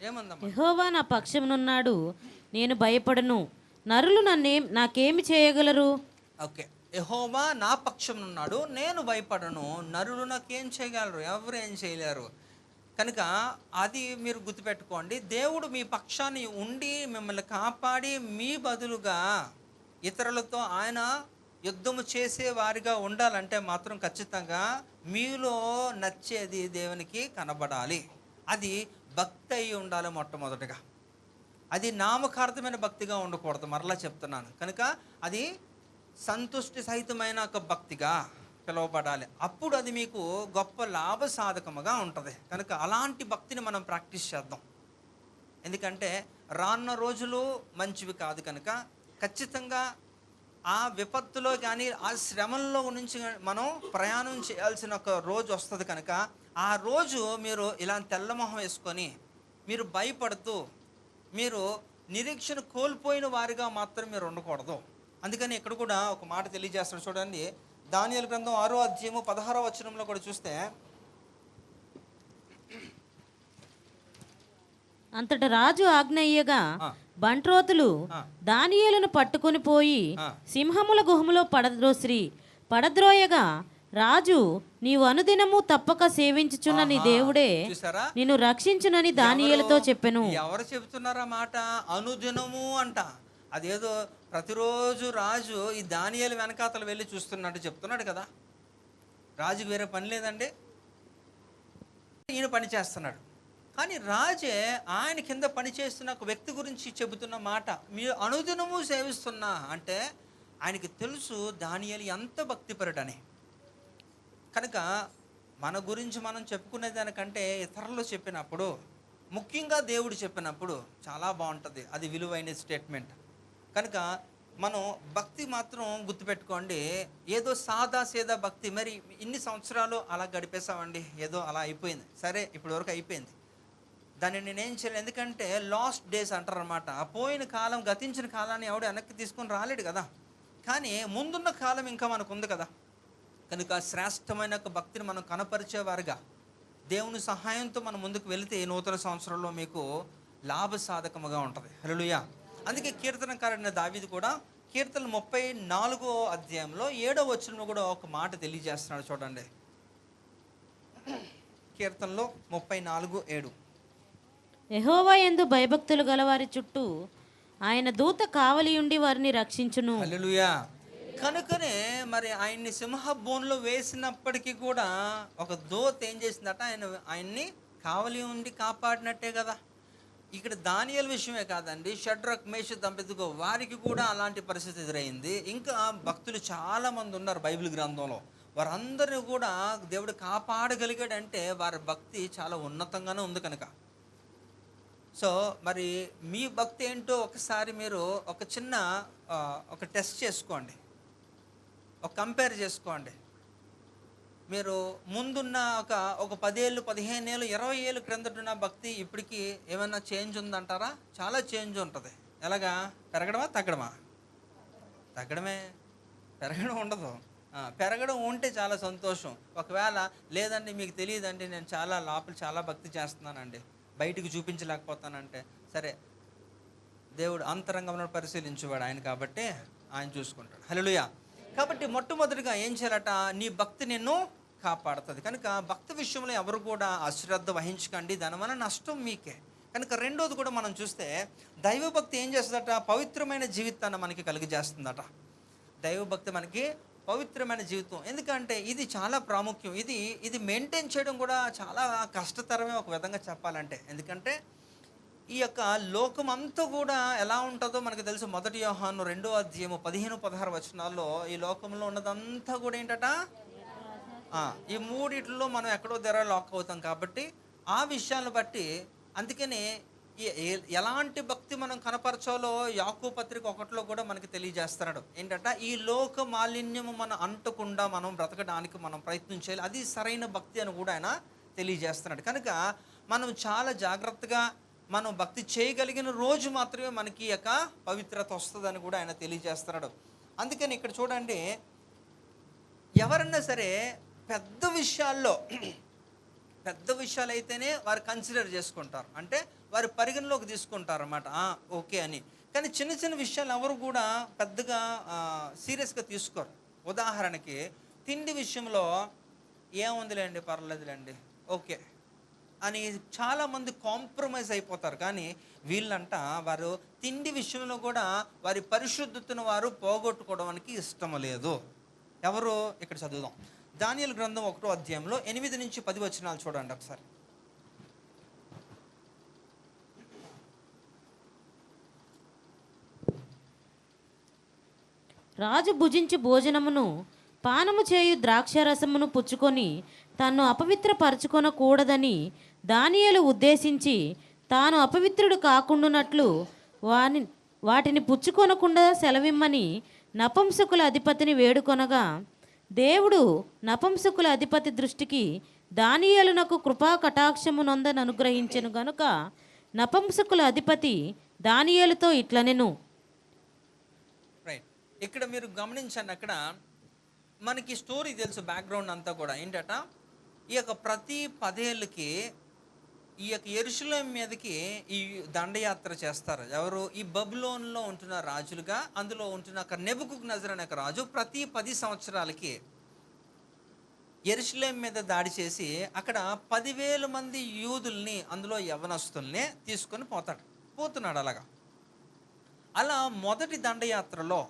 Speaker 1: ఏమందమ్మా?
Speaker 2: యెహోవా నా పక్షమునున్నాడు, నేను భయపడను, నరులు నాకేమి చేయగలరు?
Speaker 1: ఓకే, యెహోవా నా పక్షమునున్నాడు, నేను భయపడను, నరులు నాకేం చేయగలరు? ఎవరు ఏం చేయలేరు. కనుక అది మీరు గుర్తుపెట్టుకోండి. దేవుడు మీ పక్షాన్ని ఉండి మిమ్మల్ని కాపాడి మీ బదులుగా ఇతరులతో ఆయన యుద్ధము చేసే వారిగా ఉండాలంటే మాత్రం ఖచ్చితంగా మీలో నచ్చేది దేవునికి కనబడాలి. అది భక్తి అయి ఉండాలి మొట్టమొదటిగా. అది నామకార్థమైన భక్తిగా ఉండకూడదు, మరలా చెప్తున్నాను. కనుక అది సంతుష్టి సహితమైన ఒక భక్తిగా పిలువబడాలి. అప్పుడు అది మీకు గొప్ప లాభ సాధకముగా ఉంటుంది. కనుక అలాంటి భక్తిని మనం ప్రాక్టీస్ చేద్దాం. ఎందుకంటే రానున్న రోజులు మంచివి కాదు. కనుక ఖచ్చితంగా ఆ విపత్తులో కానీ ఆ శ్రమల్లో నుంచి మనం ప్రయాణం చేయాల్సిన ఒక రోజు వస్తుంది. కనుక ఆ రోజు మీరు ఇలా తెల్లమొహం వేసుకొని మీరు భయపడుతూ మీరు నిరీక్షణ కోల్పోయిన వారిగా మాత్రం మీరు ఉండకూడదు. అందుకని ఇక్కడ కూడా ఒక మాట తెలియజేస్తాడు చూడండి. దానియేలు గ్రంథం 6వ అధ్యాయము 16వ వచనంలో కూడా చూస్తే,
Speaker 2: అంతట రాజు ఆజ్ఞయ్యగా బంట్రోతులు దానియేలును పట్టుకొని పోయి సింహముల గుహములో పడద్రోయగా రాజు, నీవు అనుదినము తప్పక సేవించుచున్న నీ దేవుడే నిన్ను రక్షించునని దానియేలుతో చెప్పెను.
Speaker 1: ఎవరు చెబుతున్నారా మాట? అనుదినము అంట. అదేదో ప్రతిరోజు రాజు ఈ దానియేలు వెనకాతలు వెళ్ళి చూస్తున్నట్టు చెప్తున్నాడు కదా. రాజుకి వేరే పని లేదండి, ఈయన పని చేస్తున్నాడు. కానీ రాజే ఆయన కింద పని చేస్తున్న ఒక వ్యక్తి గురించి చెబుతున్న మాట, మీరు అనుదినము సేవిస్తున్నా అంటే ఆయనకి తెలుసు దానియేలు ఎంత భక్తిపరుడని. కనుక మన గురించి మనం చెప్పుకునే దానికంటే ఇతరులు చెప్పినప్పుడు, ముఖ్యంగా దేవుడు చెప్పినప్పుడు చాలా బాగుంటుంది. అది విలువైన స్టేట్మెంట్. కనుక మనం భక్తి మాత్రం గుర్తుపెట్టుకోండి. ఏదో సాదా సీదా భక్తి, మరి ఇన్ని సంవత్సరాలు అలా గడిపేసామండి, ఏదో అలా అయిపోయింది, సరే ఇప్పటి వరకు అయిపోయింది, దాన్ని నేనేం చేయలేదు. ఎందుకంటే లాస్ట్ డేస్ అంటారు అనమాట. పోయిన కాలం, గతించిన కాలాన్ని ఎవడు వెనక్కి తీసుకొని రాలేడు కదా. కానీ ముందున్న కాలం ఇంకా మనకు ఉంది కదా. కనుక శ్రేష్టమైన ఒక భక్తిని మనం కనపరిచేవారుగా దేవుని సహాయంతో మనం ముందుకు వెళితే ఈ నూతన సంవత్సరంలో మీకు లాభసాధకముగా ఉంటుంది. హల్లెలూయా. అందుకే కీర్తనకారుడైన దావీదు కూడా కీర్తన 34వ అధ్యాయంలో 7వ వచనంలో కూడా ఒక మాట తెలియజేస్తున్నాడు చూడండి. కీర్తనలో 34:7,
Speaker 2: యెహోవా యందు భయభక్తులు గలవారి చుట్టూ ఆయన దూత కావలి ఉండి వారిని రక్షించును.
Speaker 1: హల్లెలూయా. కనుకనే మరి ఆయన్ని సింహ బోన్లో వేసినప్పటికీ కూడా ఒక దూత ఏం చేసిందట? ఆయన్ని కావలి ఉండి కాపాడినట్టే కదా. ఇక్కడ దానియేలు విషయమే కాదండి, షడ్రక్ మేషక్ దంపతులు వారికి కూడా అలాంటి పరిస్థితి ఎదురైంది. ఇంకా భక్తులు చాలామంది ఉన్నారు బైబిల్ గ్రంథంలో. వారందరినీ కూడా దేవుడు కాపాడగలిగాడంటే వారి భక్తి చాలా ఉన్నతంగానే ఉంది. కనుక సో మరి మీ భక్తి ఏంటో ఒకసారి మీరు ఒక చిన్న ఒక టెస్ట్ చేసుకోండి, ఒక కంపేర్ చేసుకోండి. మీరు ముందున్న ఒక 10 ఏళ్ళు, 15 ఏళ్ళు, 20 ఏళ్ళు క్రిందట ఉన్న భక్తి ఇప్పటికి ఏమైనా చేంజ్ ఉందంటారా? చాలా చేంజ్ ఉంటుంది. ఎలాగా? పెరగడమా తగ్గడమా? తగ్గడమే, పెరగడం ఉండదు. పెరగడం ఉంటే చాలా సంతోషం. ఒకవేళ లేదండి మీకు తెలియదండి, నేను చాలా లోపల చాలా భక్తి చేస్తున్నానండి, బయటికి చూపించలేకపోతానంటే సరే, దేవుడు అంతరంగంలో పరిశీలించేవాడు ఆయన కాబట్టి ఆయన చూసుకుంటాడు. హల్లెలూయా. కాబట్టి మొట్టమొదటిగా ఏం చేయాలట? నీ భక్తి నిన్ను కాపాడుతుంది. కనుక భక్తి విషయంలో ఎవరు కూడా అశ్రద్ధ వహించకండి, దానివల్ల నష్టం మీకే. కనుక రెండోది కూడా మనం చూస్తే దైవభక్తి ఏం చేస్తుందట? పవిత్రమైన జీవితాన్ని మనకి కలిగజేస్తుందట. దైవభక్తి మనకి పవిత్రమైన జీవితం. ఎందుకంటే ఇది చాలా ప్రాముఖ్యం. ఇది మెయింటైన్ చేయడం కూడా చాలా కష్టతరమే ఒక విధంగా చెప్పాలంటే. ఎందుకంటే ఈ యొక్క లోకం అంతా కూడా ఎలా ఉంటుందో మనకు తెలుసు. 1 యోహాను 2:15-16 వచనాల్లో ఈ లోకంలో ఉన్నదంతా కూడా ఏంటట? ఈ మూడిట్లో మనం ఎక్కడో దగ్గర లాక్ అవుతాం. కాబట్టి ఆ విషయాలను బట్టి అందుకనే ఎలాంటి భక్తి మనం కనపరచాలో యాకోబు పత్రిక 1లో కూడా మనకి తెలియజేస్తున్నాడు. ఏంటంటే ఈ లోక మాలిన్యము మనం అంటకుండా మనం బ్రతకడానికి మనం ప్రయత్నం చేయాలి. అది సరైన భక్తి అని కూడా ఆయన తెలియజేస్తున్నాడు. కనుక మనం చాలా జాగ్రత్తగా మనం భక్తి చేయగలిగిన రోజు మాత్రమే మనకి ఈ యొక్క పవిత్రత వస్తుందని కూడా ఆయన తెలియజేస్తున్నాడు. అందుకని ఇక్కడ చూడండి, ఎవరన్నా సరే పెద్ద విషయాలు అయితేనే వారు కన్సిడర్ చేసుకుంటారు, అంటే వారు పరిగణలోకి తీసుకుంటారు అన్నమాట, ఓకే అని. కానీ చిన్న చిన్న విషయాలు ఎవరు కూడా పెద్దగా సీరియస్గా తీసుకోరు. ఉదాహరణకి తిండి విషయంలో ఏముందిలేండి, పర్లేదులేండి, ఓకే అని చాలామంది కాంప్రమైజ్ అయిపోతారు. కానీ వీళ్ళంట వారు తిండి విషయంలో కూడా వారి పరిశుద్ధతను వారు పోగొట్టుకోవడానికి ఇష్టం లేదు. ఎవరు? ఇక్కడ చదువుదాం. దానియేలు గ్రంథం 1వ అధ్యాయంలో 8-10 వచనాలు చూడండి ఒకసారి.
Speaker 2: రాజు భుజించు భోజనమును పానము చేయు ద్రాక్షారసమును పుచ్చుకొని తన్ను అపవిత్రపరచుకొనకూడదని దానియేలు ఉద్దేశించి తాను అపవిత్రుడు కాకుండానట్లు వాటిని పుచ్చుకొనకుండా సెలవిమ్మని నపుంసకుల అధిపతిని వేడుకొనగా, దేవుడు నపుంసకుల అధిపతి దృష్టికి దానియేలునకు కృపా కటాక్షము నొందని అనుగ్రహించెను గనుక నపుంసకుల అధిపతి దానియేలుతో ఇట్లనెను.
Speaker 1: రైట్, ఇక్కడ మీరు గమనించండి. అక్కడ మనకి స్టోరీ తెలుసు, బ్యాక్గ్రౌండ్ అంతా కూడా ఏంటట, ఈ యొక్క ప్రతి 10 ఏళ్ళకి ఈ యొక్క యెరూషలేము మీదకి ఈ దండయాత్ర చేస్తారు. ఎవరు? ఈ బబులోన్లో ఉంటున్న రాజులుగా అందులో ఉంటున్న ఒక నెబుకద్నెజర్ అనే రాజు ప్రతి 10 సంవత్సరాలకి యెరూషలేము మీద దాడి చేసి అక్కడ 10,000 మంది యూదుల్ని, అందులో యవనస్తుల్ని తీసుకొని పోతున్నాడు. అలా మొదటి దండయాత్రలో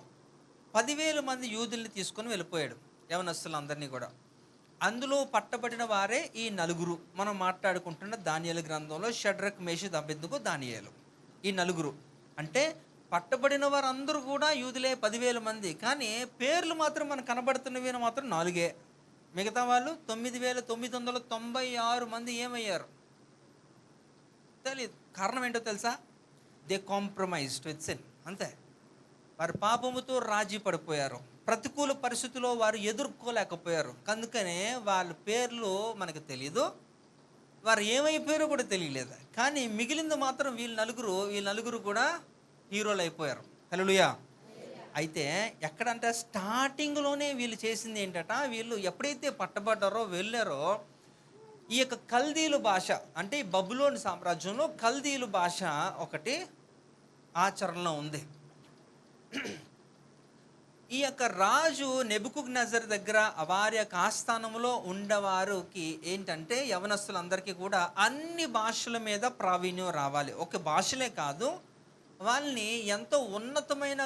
Speaker 1: 10,000 మంది యూదుల్ని తీసుకొని వెళ్ళిపోయాడు, యవనస్తులందరినీ కూడా. అందులో పట్టబడిన వారే ఈ 4 మనం మాట్లాడుకుంటున్న దానియేలు గ్రంథంలో షడ్రక్, మేషక్, అబేద్నెగో, దానియేలు. ఈ 4 అంటే పట్టబడిన వారందరూ కూడా యూదులే 10,000 మంది. కానీ పేర్లు మాత్రం మనకు కనబడుతున్నవి మాత్రం 4. మిగతా వాళ్ళు 9,996 మంది ఏమయ్యారు తెలియదు. కారణం ఏంటో తెలుసా? They compromised with sin. అంతే, వారు పాపముతో రాజీ పడిపోయారు. ప్రతికూల పరిస్థితుల్లో వారు ఎదుర్కోలేకపోయారు. అందుకనే వాళ్ళ పేర్లు మనకు తెలియదు, వారు ఏమైపోయారో కూడా తెలియలేదు. కానీ మిగిలింది మాత్రం వీళ్ళ నలుగురు కూడా హీరోలు అయిపోయారు. హల్లెలూయా. అయితే ఎక్కడంటే స్టార్టింగ్లోనే వీళ్ళు చేసింది ఏంటట, వీళ్ళు ఎప్పుడైతే పట్టబడ్డారో వెళ్ళారో ఈ యొక్క కల్దీలు భాష, అంటే ఈ బబులోని సామ్రాజ్యంలో కల్దీలు భాష ఒకటి ఆచరణలో ఉంది. ఈ యొక్క రాజు నెబుకద్నెజర్ దగ్గర వారి యొక్క ఆస్థానంలో ఉండేవారికి ఏంటంటే యవనస్తులందరికీ కూడా అన్ని భాషల మీద ప్రావీణ్యం రావాలి. ఒక భాషలే కాదు, వాళ్ళని ఎంతో ఉన్నతమైన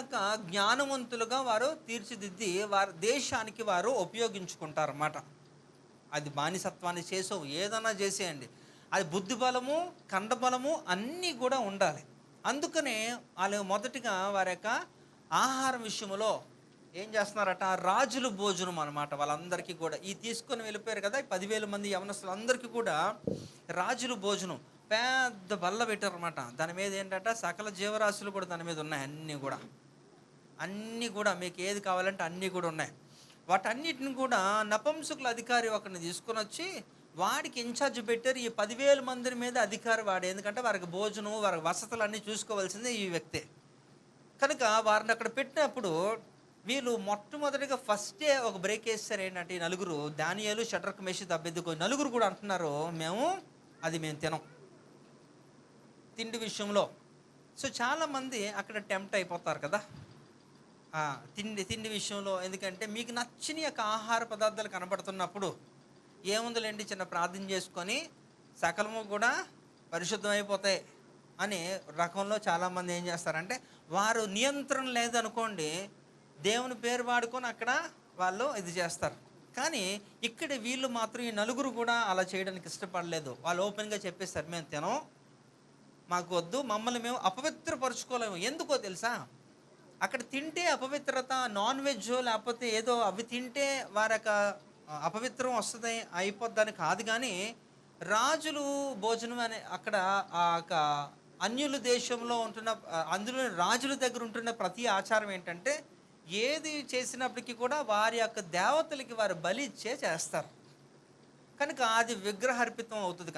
Speaker 1: జ్ఞానవంతులుగా వారు తీర్చిదిద్ది వారి దేశానికి వారు ఉపయోగించుకుంటారన్నమాట. అది బానిసత్వాన్ని చేసావు, ఏదైనా చేసేయండి, అది బుద్ధి బలము, కండబలము అన్నీ కూడా ఉండాలి. అందుకనే వాళ్ళు మొదటిగా వారి యొక్క ఆహారం విషయంలో ఏం చేస్తున్నారట, రాజుల భోజనం అనమాట. వాళ్ళందరికీ కూడా ఈ తీసుకొని వెళ్ళిపోయారు కదా 10,000 మంది యవనస్తులు అందరికీ కూడా రాజుల భోజనం పెద్ద బల్ల పెట్టారు అనమాట. దాని మీద ఏంటంటే సకల జీవరాశులు కూడా దాని మీద ఉన్నాయి. అన్నీ కూడా మీకు ఏది కావాలంటే అన్నీ కూడా ఉన్నాయి. వాటన్నిటిని కూడా నపుంసకుల అధికారి ఒకరిని తీసుకొని వచ్చి వాడికి ఇన్ఛార్జ్ పెట్టారు. ఈ 10,000 మంది మీద అధికారి వాడు. ఎందుకంటే వారికి భోజనం, వారి వసతులు అన్నీ చూసుకోవాల్సిందే ఈ వ్యక్తే. కనుక వారిని అక్కడ పెట్టినప్పుడు వీళ్ళు మొట్టమొదటిగా ఫస్టే ఒక బ్రేక్ వేస్తారు. ఏంటంటే ఈ నలుగురు, దానియేలు, షడ్రక్, మేషక్, అబేద్నెగో నలుగురు కూడా అంటున్నారు, మేము తినం తిండి విషయంలో. సో చాలామంది అక్కడ టెంప్ట్ అయిపోతారు కదా తిండి విషయంలో. ఎందుకంటే మీకు నచ్చిన యొక్క ఆహార పదార్థాలు కనబడుతున్నప్పుడు ఏముందిలేండి చిన్న ప్రార్థన చేసుకొని సకలము కూడా పరిశుద్ధం అయిపోతాయి అనే రకంలో చాలామంది ఏం చేస్తారంటే, వారు నియంత్రణ లేదనుకోండి, దేవుని పేరు వాడుకొని అక్కడ వాళ్ళు ఇది చేస్తారు. కానీ ఇక్కడ వీళ్ళు మాత్రం ఈ నలుగురు కూడా అలా చేయడానికి ఇష్టపడలేదు. వాళ్ళు ఓపెన్గా చెప్పేస్తారు, మేము తినం, మాకు వద్దు, మమ్మల్ని మేము అపవిత్రపరుచుకోలేము. ఎందుకో తెలుసా, అక్కడ తింటే అపవిత్రత, నాన్ వెజ్ లేకపోతే ఏదో అవి తింటే వారి యొక్క అపవిత్రం వస్తుంది అయిపోద్దని కాదు. కానీ రాజులు భోజనం అనే అక్కడ ఆ యొక్క అన్యుల దేశంలో ఉంటున్న అందులో రాజుల దగ్గర ఉంటున్న ప్రతి ఆచారం ఏంటంటే, ఏది చేసినప్పటికీ కూడా వారి యొక్క దేవతలకి వారు బలి ఇచ్చే చేస్తారు. కనుక అది విగ్రహార్పితం అవుతుంది.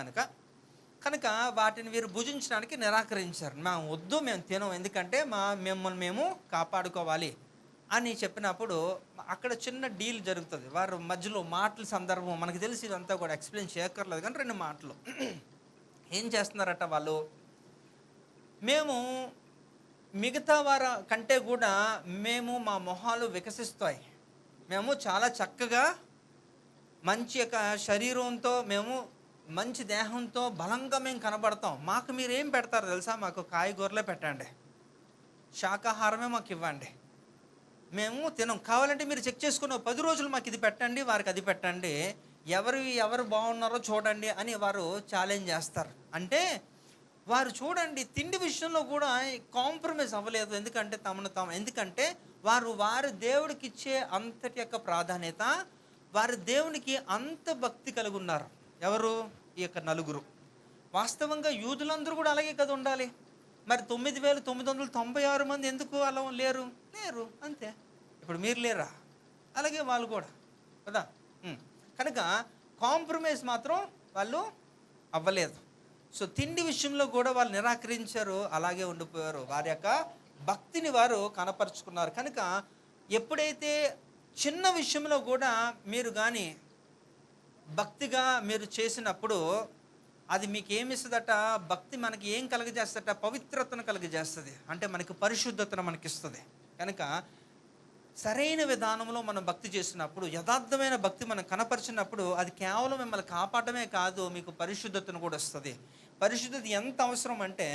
Speaker 1: కనుక వాటిని వీరు భుజించడానికి నిరాకరించారు. మేము వద్దు, మేము తినం, ఎందుకంటే మిమ్మల్ని మేము కాపాడుకోవాలి అని చెప్పినప్పుడు అక్కడ చిన్న డీల్ జరుగుతుంది. వారు మధ్యలో మాటల సందర్భం మనకు తెలిసి ఇదంతా కూడా ఎక్స్ప్లెయిన్ చేయక్కర్లేదు. కానీ 2 మాటలు ఏం చేస్తున్నారట వాళ్ళు, మేము మిగతా వారి కంటే కూడా మా మొహాలు వికసిస్తాయి, మేము చాలా చక్కగా మంచి యొక్క శరీరంతో, మేము మంచి దేహంతో బలంగా మేము కనబడతాం, మాకు మీరు ఏం పెడతారు తెలుసా, మాకు కాయగూరలే పెట్టండి, శాకాహారమే మాకు ఇవ్వండి, మేము తినం, కావాలంటే మీరు చెక్ చేసుకున్న 10 రోజులు మాకు ఇది పెట్టండి, వారికి అది పెట్టండి, ఎవరు బాగున్నారో చూడండి అని వారు ఛాలెంజ్ చేస్తారు. అంటే వారు చూడండి తిండి విషయంలో కూడా కాంప్రమైజ్ అవ్వలేదు. ఎందుకంటే వారి దేవుడికి ఇచ్చే అంతటి యొక్క ప్రాధాన్యత, వారి దేవునికి అంత భక్తి కలిగి ఉన్నారు. ఎవరు? ఈ యొక్క నలుగురు. వాస్తవంగా యూదులందరూ కూడా అలాగే కదా ఉండాలి. మరి 9,996 మంది ఎందుకు అలా లేరు అంతే. ఇప్పుడు మీరు లేరా? అలాగే వాళ్ళు కూడా కదా. కనుక కాంప్రమైజ్ మాత్రం వాళ్ళు అవ్వలేదు. సో తిండి విషయంలో కూడా వాళ్ళు నిరాకరించారు, అలాగే ఉండిపోయారు. వారి యొక్క భక్తిని వారు కనపరుచుకున్నారు. కనుక ఎప్పుడైతే చిన్న విషయంలో కూడా మీరు కానీ భక్తిగా మీరు చేసినప్పుడు అది మీకు ఏమిస్తుందట, భక్తి మనకి ఏం కలుగజేస్తుందట, పవిత్రతను కలుగజేస్తుంది. అంటే మనకి పరిశుద్ధతను మనకిస్తుంది. కనుక సరైన విధానంలో మనం భక్తి చేసినప్పుడు, యథార్థమైన భక్తి మనం కనపరిచినప్పుడు అది కేవలం మిమ్మల్ని కాపాడమే కాదు, మీకు పరిశుద్ధతను కూడా వస్తుంది. పరిశుద్ధత ఎంత అవసరం అంటే,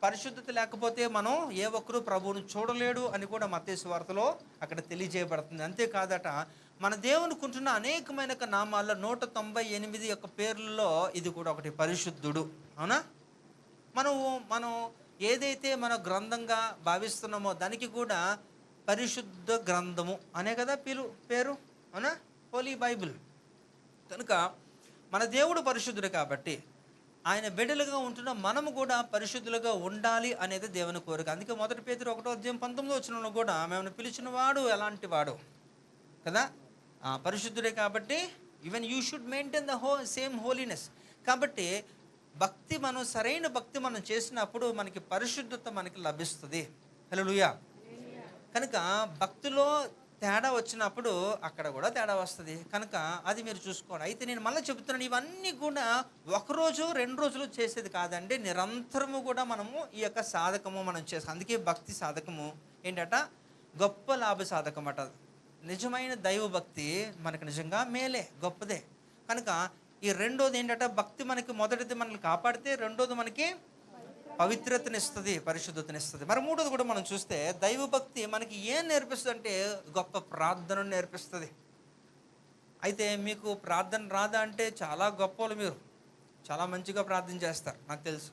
Speaker 1: పరిశుద్ధత లేకపోతే మనం ఏ ఒక్కరూ ప్రభువును చూడలేడు అని కూడా మత్తయి సువార్తలో అక్కడ తెలియజేయబడుతుంది. అంతేకాదట, మన దేవునికి ఉంటున్న అనేకమైన నామాల్లో 198 యొక్క పేర్లలో ఇది కూడా ఒకటి, పరిశుద్ధుడు. అవునా? మనం ఏదైతే మన గ్రంథంగా భావిస్తున్నామో దానికి కూడా పరిశుద్ధ గ్రంథము అనే కదా పేరు. అవునా? హోలీ బైబిల్. కనుక మన దేవుడు పరిశుద్ధుడు కాబట్టి ఆయన బిడ్డలుగా ఉంటున్న మనము కూడా పరిశుద్ధులుగా ఉండాలి అనేది దేవుని కోరిక. అందుకే 1 పేతురు 1:19 కూడా మేము పిలిచిన వాడు ఎలాంటి వాడు కదా, పరిశుద్ధుడే. కాబట్టి even you should maintain the same holiness. కాబట్టి భక్తి, మనం సరైన భక్తి మనం చేసినప్పుడు మనకి పరిశుద్ధత మనకి లభిస్తుంది. హల్లెలూయా. కనుక భక్తిలో తేడా వచ్చినప్పుడు అక్కడ కూడా తేడా వస్తుంది. కనుక అది మీరు చూసుకోండి. అయితే నేను మళ్ళీ చెబుతున్నాను, ఇవన్నీ కూడా 1 రోజు 2 రోజులు చేసేది కాదండి, నిరంతరము కూడా మనము ఈ యొక్క సాధకము మనం చేస్తాం. అందుకే భక్తి సాధకము ఏంటట, గొప్ప లాభ సాధకం అట. నిజమైన దైవ భక్తి మనకు నిజంగా మేలే, గొప్పదే. కనుక ఈ రెండోది ఏంటంటే, భక్తి మనకి మొదటిది మనల్ని కాపాడితే, రెండోది మనకి పవిత్రతనిస్తుంది, పరిశుద్ధతనిస్తుంది. మరి మూడోది కూడా మనం చూస్తే, దైవ భక్తి మనకి ఏం నేర్పిస్తుంది అంటే, గొప్ప ప్రార్థనను నేర్పిస్తుంది. అయితే మీకు ప్రార్థన రాదా అంటే చాలా గొప్పలు, మీరు చాలా మంచిగా ప్రార్థన చేస్తారు నాకు తెలుసు.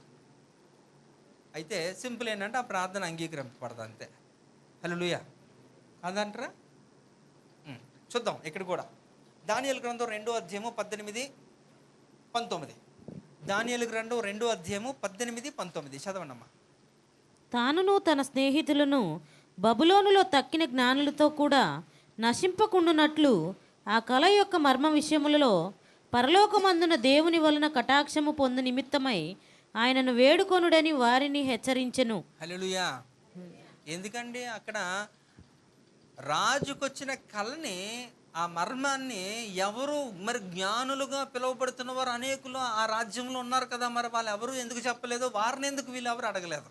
Speaker 1: అయితే సింపుల్ ఏంటంటే, ఆ ప్రార్థన అంగీకరింపబడదు అంతే. హల్లెలూయా. కాదంటారా? చూద్దాం ఇక్కడ కూడా. దానియేలు గ్రంథం 2:18-19. దానియేలు గ్రంథం 2:18-19 చదవండమ్మా.
Speaker 2: తానును తన స్నేహితులను బబులోనులో తక్కిన జ్ఞానులతో కూడా నశింపకుండునట్లు ఆ కల యొక్క మర్మ విషయములలో పరలోకమందున దేవుని వలన కటాక్షము పొందు నిమిత్తమై ఆయనను వేడుకొనుడని వారిని హెచ్చరించెను.
Speaker 1: హల్లెలూయా. ఎందుకండి అక్కడ రాజుకొచ్చిన కళని, ఆ మర్మాన్ని ఎవరు మరి జ్ఞానులుగా పిలువబడుతున్న వారు అనేకులు ఆ రాజ్యంలో ఉన్నారు కదా, మరి వాళ్ళు ఎవరు ఎందుకు చెప్పలేదు, వారిని ఎందుకు వీళ్ళు ఎవరు అడగలేదు?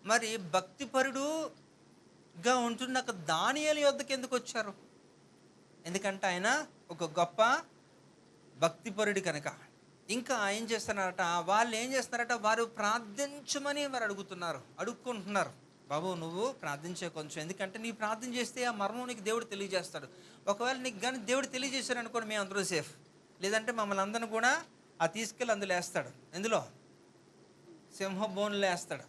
Speaker 1: మరి భక్తిపరుడుగా ఉంటున్న దానియేలు యొద్దకు ఎందుకు వచ్చారు? ఎందుకంటే ఆయన ఒక గొప్ప భక్తిపరుడు కనుక. ఇంకా ఏం చేస్తున్నారట, వాళ్ళు ఏం చేస్తున్నారట, వారు ప్రార్థించమని వారు అడుక్కుంటున్నారు. బాబు నువ్వు ప్రార్థించే కొంచెం, ఎందుకంటే నీ ప్రార్థన చేస్తే ఆ మర్మం నీకు దేవుడు తెలియజేస్తాడు. ఒకవేళ నీకు కానీ దేవుడు తెలియజేశాడు అనుకోండి, మేము అందరూ సేఫ్. లేదంటే మమ్మల్ని అందరిని కూడా ఆ తీసుకెళ్ళి అందులో వేస్తాడు. ఎందులో? సింహ బోన్లో వేస్తాడు.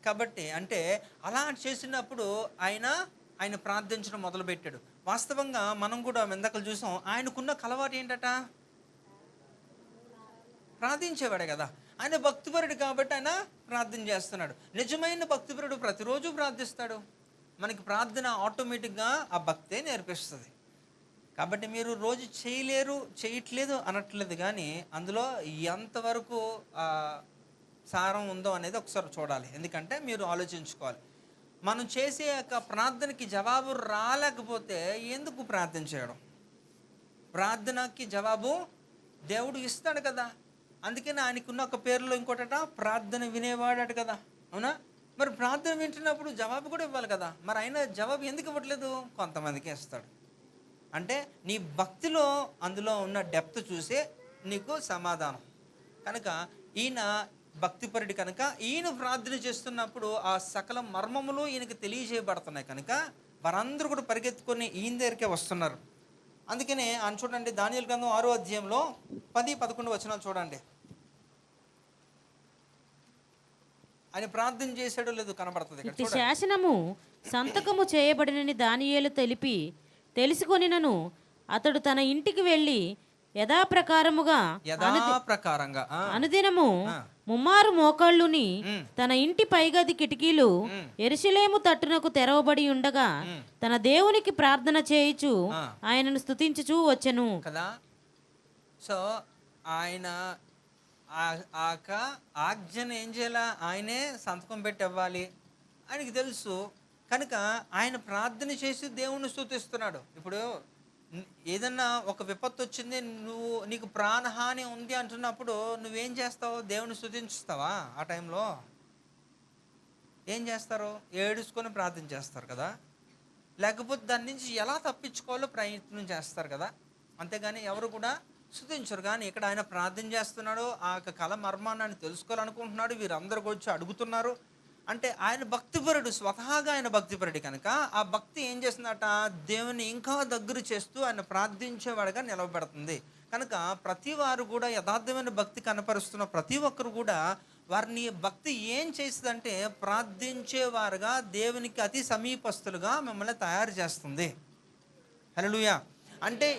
Speaker 1: కాబట్టి అంటే అలా చేసినప్పుడు ఆయన ప్రార్థించడం మొదలుపెట్టాడు. వాస్తవంగా మనం కూడా ఇందాక చూసాం, ఆయనకున్న కలవాటు ఏంటట, ప్రార్థించేవాడే కదా. ఆయన భక్తిపరుడు కాబట్టి ఆయన ప్రార్థన చేస్తున్నాడు. నిజమైన భక్తిపరుడు ప్రతిరోజు ప్రార్థిస్తాడు. మనకి ప్రార్థన ఆటోమేటిక్గా ఆ భక్తే నేర్పిస్తుంది. కాబట్టి మీరు రోజు చేయట్లేదు అనట్లేదు, కానీ అందులో ఎంతవరకు సారం ఉందో అనేది ఒకసారి చూడాలి. ఎందుకంటే మీరు ఆలోచించుకోవాలి, మనం చేసే యొక్క ప్రార్థనకి జవాబు రాలేకపోతే ఎందుకు ప్రార్థన చేయడం? ప్రార్థనకి జవాబు దేవుడు ఇస్తాడు కదా. అందుకని ఆయనకున్న ఒక పేరులో ఇంకోటట, ప్రార్థన వినేవాడట కదా, అవునా? మరి ప్రార్థన వింటున్నప్పుడు జవాబు కూడా ఇవ్వాలి కదా. మరి ఆయన జవాబు ఎందుకు ఇవ్వట్లేదు? కొంతమందికి ఇస్తాడు. అంటే నీ భక్తిలో అందులో ఉన్న డెప్త్ చూసే నీకు సమాధానం. కనుక ఈయన భక్తిపరుడు కనుక ఈయన ప్రార్థన చేస్తున్నప్పుడు ఆ సకల మర్మములు ఈయనకి తెలియజేయబడుతున్నాయి కనుక వారందరూ కూడా పరిగెత్తుకొని ఈయన దగ్గరికే వస్తున్నారు. అందుకనే ఆయన చూడండి, దానియేలు గ్రంథం 6వ అధ్యాయంలో 10-11 వచనాలు చూడండి. ఆయన ప్రార్థన చేశాడో లేదో కనబడుతుంది.
Speaker 2: ఇట్టి శాసనము సంతకము చేయబడినని దానియేలు తెలుసుకొనినను అతడు తన ఇంటికి వెళ్ళి యథాప్రకారంగా అనుదినము ముమ్మారు మోకాళ్ళుని తన ఇంటి పైగది కిటికీలు యెరూషలేము తట్టునకు తెరవబడి ఉండగా తన దేవునికి ప్రార్థన చేయుచు ఆయనను స్తుతించుచూ వచ్చెను
Speaker 1: కదా. సో ఆయన ఆజ్ఞను ఏం చేయాలా, ఆయనే సంతకం పెట్టి ఇవ్వాలి ఆయనకి తెలుసు కనుక ఆయన ప్రార్థన చేసి దేవుణ్ణి స్తుతిస్తున్నాడు. ఇప్పుడు ఏదన్నా ఒక విపత్తు వచ్చింది, నీకు ప్రాణహాని ఉంది అంటున్నప్పుడు నువ్వేం చేస్తావు? దేవుని స్తుతించుతావా? ఆ టైంలో ఏం చేస్తారు? ఏడుచుకొని ప్రార్థన చేస్తారు కదా, లేకపోతే దాని నుంచి ఎలా తప్పించుకోవాలో ప్రయత్నం చేస్తారు కదా, అంతేగాని ఎవరు కూడా స్తుతించరు. కానీ ఇక్కడ ఆయన ప్రార్థన చేస్తున్నాడు, ఆ కళ మర్మాన్ని తెలుసుకోవాలనుకుంటున్నాడు, వీరందరూ వచ్చి అడుగుతున్నారు. అంటే ఆయన భక్తిపరుడు, స్వతహాగా ఆయన భక్తిపరుడు కనుక ఆ భక్తి ఏం చేస్తుందట, దేవుని ఇంకా దగ్గర చేస్తూ ఆయన ప్రార్థించేవాడుగా నిలవబెడుతుంది. కనుక ప్రతి వారు కూడా యథార్థమైన భక్తి కనపరుస్తున్న ప్రతి ఒక్కరు కూడా వారిని భక్తి ఏం చేస్తుందంటే ప్రార్థించేవారుగా, దేవునికి అతి సమీపస్తులుగా మిమ్మల్ని తయారు చేస్తుంది. హల్లెలూయా. అంటే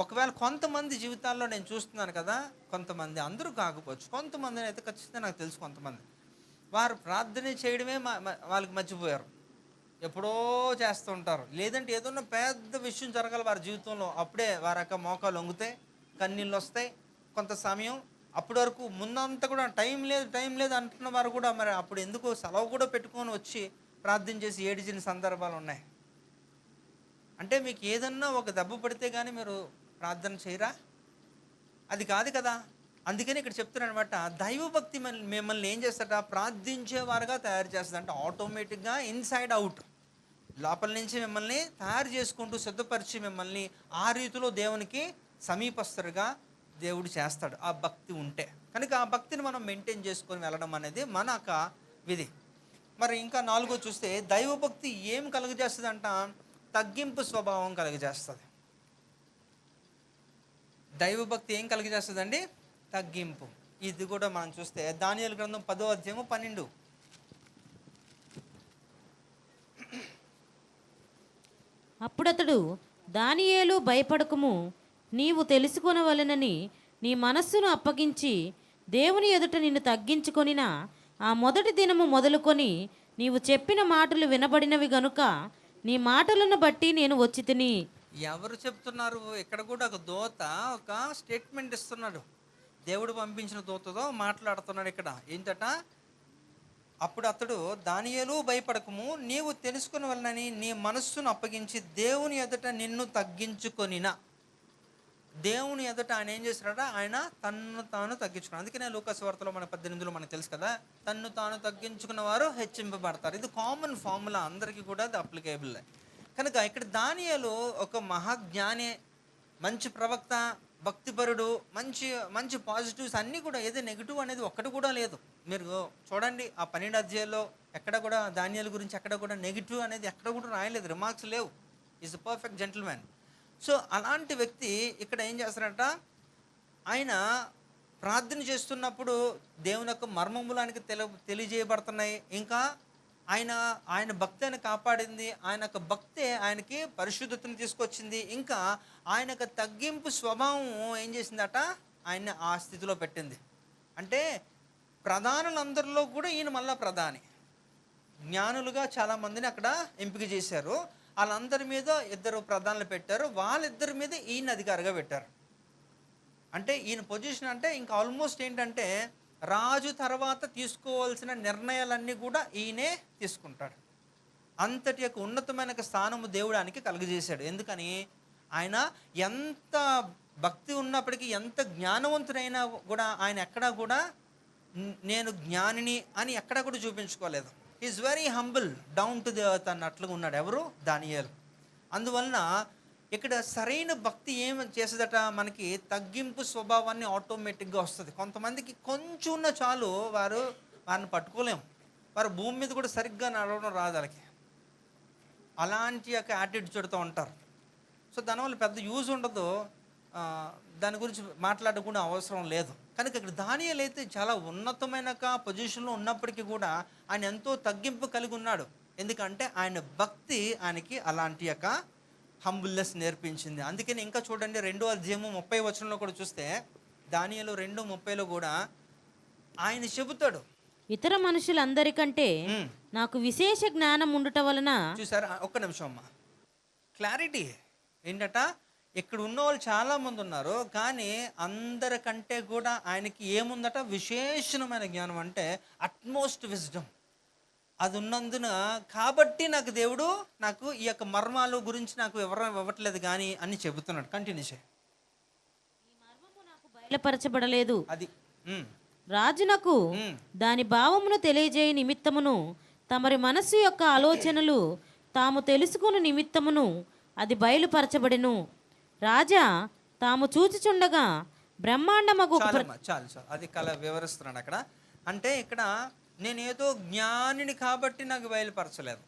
Speaker 1: ఒకవేళ కొంతమంది జీవితాల్లో నేను చూస్తున్నాను కదా, కొంతమంది, అందరూ కాకపోవచ్చు, కొంతమందిని అయితే ఖచ్చితంగా నాకు తెలుసు, కొంతమంది వారు ప్రార్థన చేయడమే వాళ్ళకి మర్చిపోయారు. ఎప్పుడో చేస్తూ ఉంటారు, లేదంటే ఏదన్నా పెద్ద విషయం జరగాలి వారి జీవితంలో, అప్పుడే వారి యొక్క మోకాలు వంగుతాయి, కన్నీళ్ళు వస్తాయి, కొంత సమయం అప్పటి వరకు ముందంతా కూడా టైం లేదు అంటున్న వారు కూడా మరి అప్పుడు ఎందుకు సెలవు కూడా పెట్టుకొని వచ్చి ప్రార్థన చేసి ఏడిచిన సందర్భాలు ఉన్నాయి. అంటే మీకు ఏదన్నా ఒక దెబ్బ పడితే కానీ మీరు ప్రార్థన చేయరా? అది కాదు కదా. అందుకని ఇక్కడ చెప్తున్నాను అనమాట, దైవభక్తి మిమ్మల్ని ఏం చేస్తాడ, ప్రార్థించేవారుగా తయారు చేస్తుంది. అంటే ఆటోమేటిక్గా ఇన్సైడ్ అవుట్, లోపల నుంచి మిమ్మల్ని తయారు చేసుకుంటూ సిద్ధపరిచి మిమ్మల్ని ఆ రీతిలో దేవునికి సమీపస్తులుగా దేవుడు చేస్తాడు, ఆ భక్తి ఉంటే. కనుక ఆ భక్తిని మనం మెయింటైన్ చేసుకొని వెళ్ళడం అనేది మన యొక్క విధి. మరి ఇంకా 4 చూస్తే దైవభక్తి ఏం కలుగజేస్తుంది అంట, తగ్గింపు స్వభావం కలుగజేస్తుంది. దైవభక్తి ఏం కలుగజేస్తుందండి? తగ్గింపు. ఇది కూడా మనం చూస్తే దానియేలు గ్రంథం 10వ అధ్యాయము 12.
Speaker 2: అప్పుడతడు దానియేలు భయపడకుము, నీవు తెలుసుకొనవలెనని నీ మనస్సును అప్పగించి దేవుని ఎదుట నిన్ను తగ్గించుకొనిన ఆ మొదటి దినము మొదలుకొని నీవు చెప్పిన మాటలు వినబడినవి గనుక నీ మాటలను బట్టి నేను వచ్చి తిని.
Speaker 1: ఎవరు చెప్తున్నారు? ఇక్కడ కూడా ఒక దూత ఒక స్టేట్మెంట్ ఇస్తున్నాడు. దేవుడు పంపించిన దూతతో మాట్లాడుతున్నాడు. ఇక్కడ ఏంటట, అప్పుడు అతడు, దానియేలు భయపడకము, నీవు తెలుసుకుని వలనని నీ మనస్సును అప్పగించి దేవుని ఎదుట నిన్ను తగ్గించుకొనిన. దేవుని ఎదుట ఆయన ఏం చేశాడట, ఆయన తన్ను తాను తగ్గించుకున్నాడు. అందుకనే లూకాసు వార్తలో మన 18లో మనకు తెలుసు కదా, తన్ను తాను తగ్గించుకున్న వారు హెచ్చింపబడతారు. ఇది కామన్ ఫార్ములా, అందరికీ కూడా అది అప్లికేబుల్. కనుక ఇక్కడ దానియేలు ఒక మహాజ్ఞాని, మంచి ప్రవక్త, భక్తిపరుడు, మంచి మంచి పాజిటివ్స్ అన్నీ కూడా, ఏదో నెగిటివ్ అనేది ఒక్కటి కూడా లేదు. మీరు చూడండి ఆ 12 అధ్యాయాల్లో ఎక్కడ కూడా దానియేలు గురించి ఎక్కడ కూడా నెగిటివ్ అనేది ఎక్కడ కూడా రాయలేదు, రిమార్క్స్ లేవు. Is a perfect gentleman. So అలాంటి వ్యక్తి ఇక్కడ ఏం చేస్తారంట, ఆయన ప్రార్థన చేస్తున్నప్పుడు దేవుని యొక్క మర్మములు ఆయనకి తెలియజేయబడుతున్నాయి. ఇంకా ఆయన భక్తి ఆయన కాపాడింది, ఆయన యొక్క భక్తే ఆయనకి పరిశుద్ధతను తీసుకొచ్చింది. ఇంకా ఆయన యొక్క తగ్గింపు స్వభావం ఏం చేసిందట, ఆయన ఆ స్థితిలో పెట్టింది. అంటే ప్రధానులందరిలో కూడా ఈయన మళ్ళా ప్రధాని. జ్ఞానులుగా చాలామందిని అక్కడ ఎంపిక చేశారు. వాళ్ళందరి మీద 2 ప్రధానులు పెట్టారు. వాళ్ళిద్దరి మీద ఈయన అధికారిగా పెట్టారు. అంటే ఈయన పొజిషన్ అంటే ఇంకా ఆల్మోస్ట్ ఏంటంటే, రాజు తర్వాత తీసుకోవాల్సిన నిర్ణయాలన్నీ కూడా ఈయనే తీసుకుంటాడు. అంతటి యొక్క ఉన్నతమైన స్థానము దేవుడు ఆయనకి కలుగజేశాడు. ఎందుకని, ఆయన ఎంత భక్తి ఉన్నప్పటికీ, ఎంత జ్ఞానవంతుడైనా కూడా ఆయన ఎక్కడా కూడా నేను జ్ఞానిని అని ఎక్కడా కూడా చూపించుకోలేదు. Is very humble, down to the earth అన్నట్లుగా ఉన్నాడు. ఎవరు? దానియేలు. అందువలన ఇక్కడ సరైన భక్తి ఏం చేసేదట, మనకి తగ్గింపు స్వభావాన్ని ఆటోమేటిక్గా వస్తుంది. కొంతమందికి కొంచెం ఉన్న చాలు వారిని పట్టుకోలేము. వారు భూమి మీద కూడా సరిగ్గా నడవడం రాదు వాళ్ళకి. అలాంటి యొక్క యాటిట్యూడ్తో ఉంటారు. సో దానివల్ల పెద్ద యూజ్ ఉండదు, దాని గురించి మాట్లాడకుండా అవసరం లేదు. కనుక ఇక్కడ దానియేలు అయితే చాలా ఉన్నతమైన పొజిషన్లో ఉన్నప్పటికీ కూడా ఆయన ఎంతో తగ్గింపు కలిగి ఉన్నాడు. ఎందుకంటే ఆయన భక్తి ఆయనకి అలాంటి యొక్క హంబుల్నెస్ నేర్పించింది. అందుకని ఇంకా చూడండి 2వ అధ్యాయము 30వ వచనంలో కూడా చూస్తే, దానియేలు 2:30లో కూడా ఆయన చెబుతాడు,
Speaker 2: ఇతర మనుషులందరికంటే నాకు విశేష జ్ఞానం ఉండుట వలన.
Speaker 1: చూసారా, ఒక్క నిమిషం అమ్మా, క్లారిటీ ఏంటట, ఇక్కడ ఉన్న వాళ్ళు చాలామంది ఉన్నారు, కానీ అందరికంటే కూడా ఆయనకి ఏముందట, విశేషమైన జ్ఞానం. అంటే అట్మోస్ట్ విజ్డమ్ అది ఉన్నందున, కాబట్టి నాకు దేవుడు నాకు ఈ యొక్క మర్మాలు గురించి నాకు వివరం ఇవ్వట్లేదు కానీ అని చెబుతున్నాడు. కంటిన్యూ చేయి.
Speaker 2: బయలుపరచబడలేదు
Speaker 1: అది
Speaker 2: రాజునకు దాని భావమును తెలియజేయ నిమిత్తమును, తమరి మనస్సు యొక్క ఆలోచనలు తాము తెలుసుకుని నిమిత్తమును అది బయలుపరచబడెను. రాజా తాము చూచుచుండగా బ్రహ్మాండమగు.
Speaker 1: చాలు అది కల వివరిస్తున్నాడు అక్కడ. అంటే ఇక్కడ నేనేదో జ్ఞానిని కాబట్టి నాకు బయలుపరచలేదు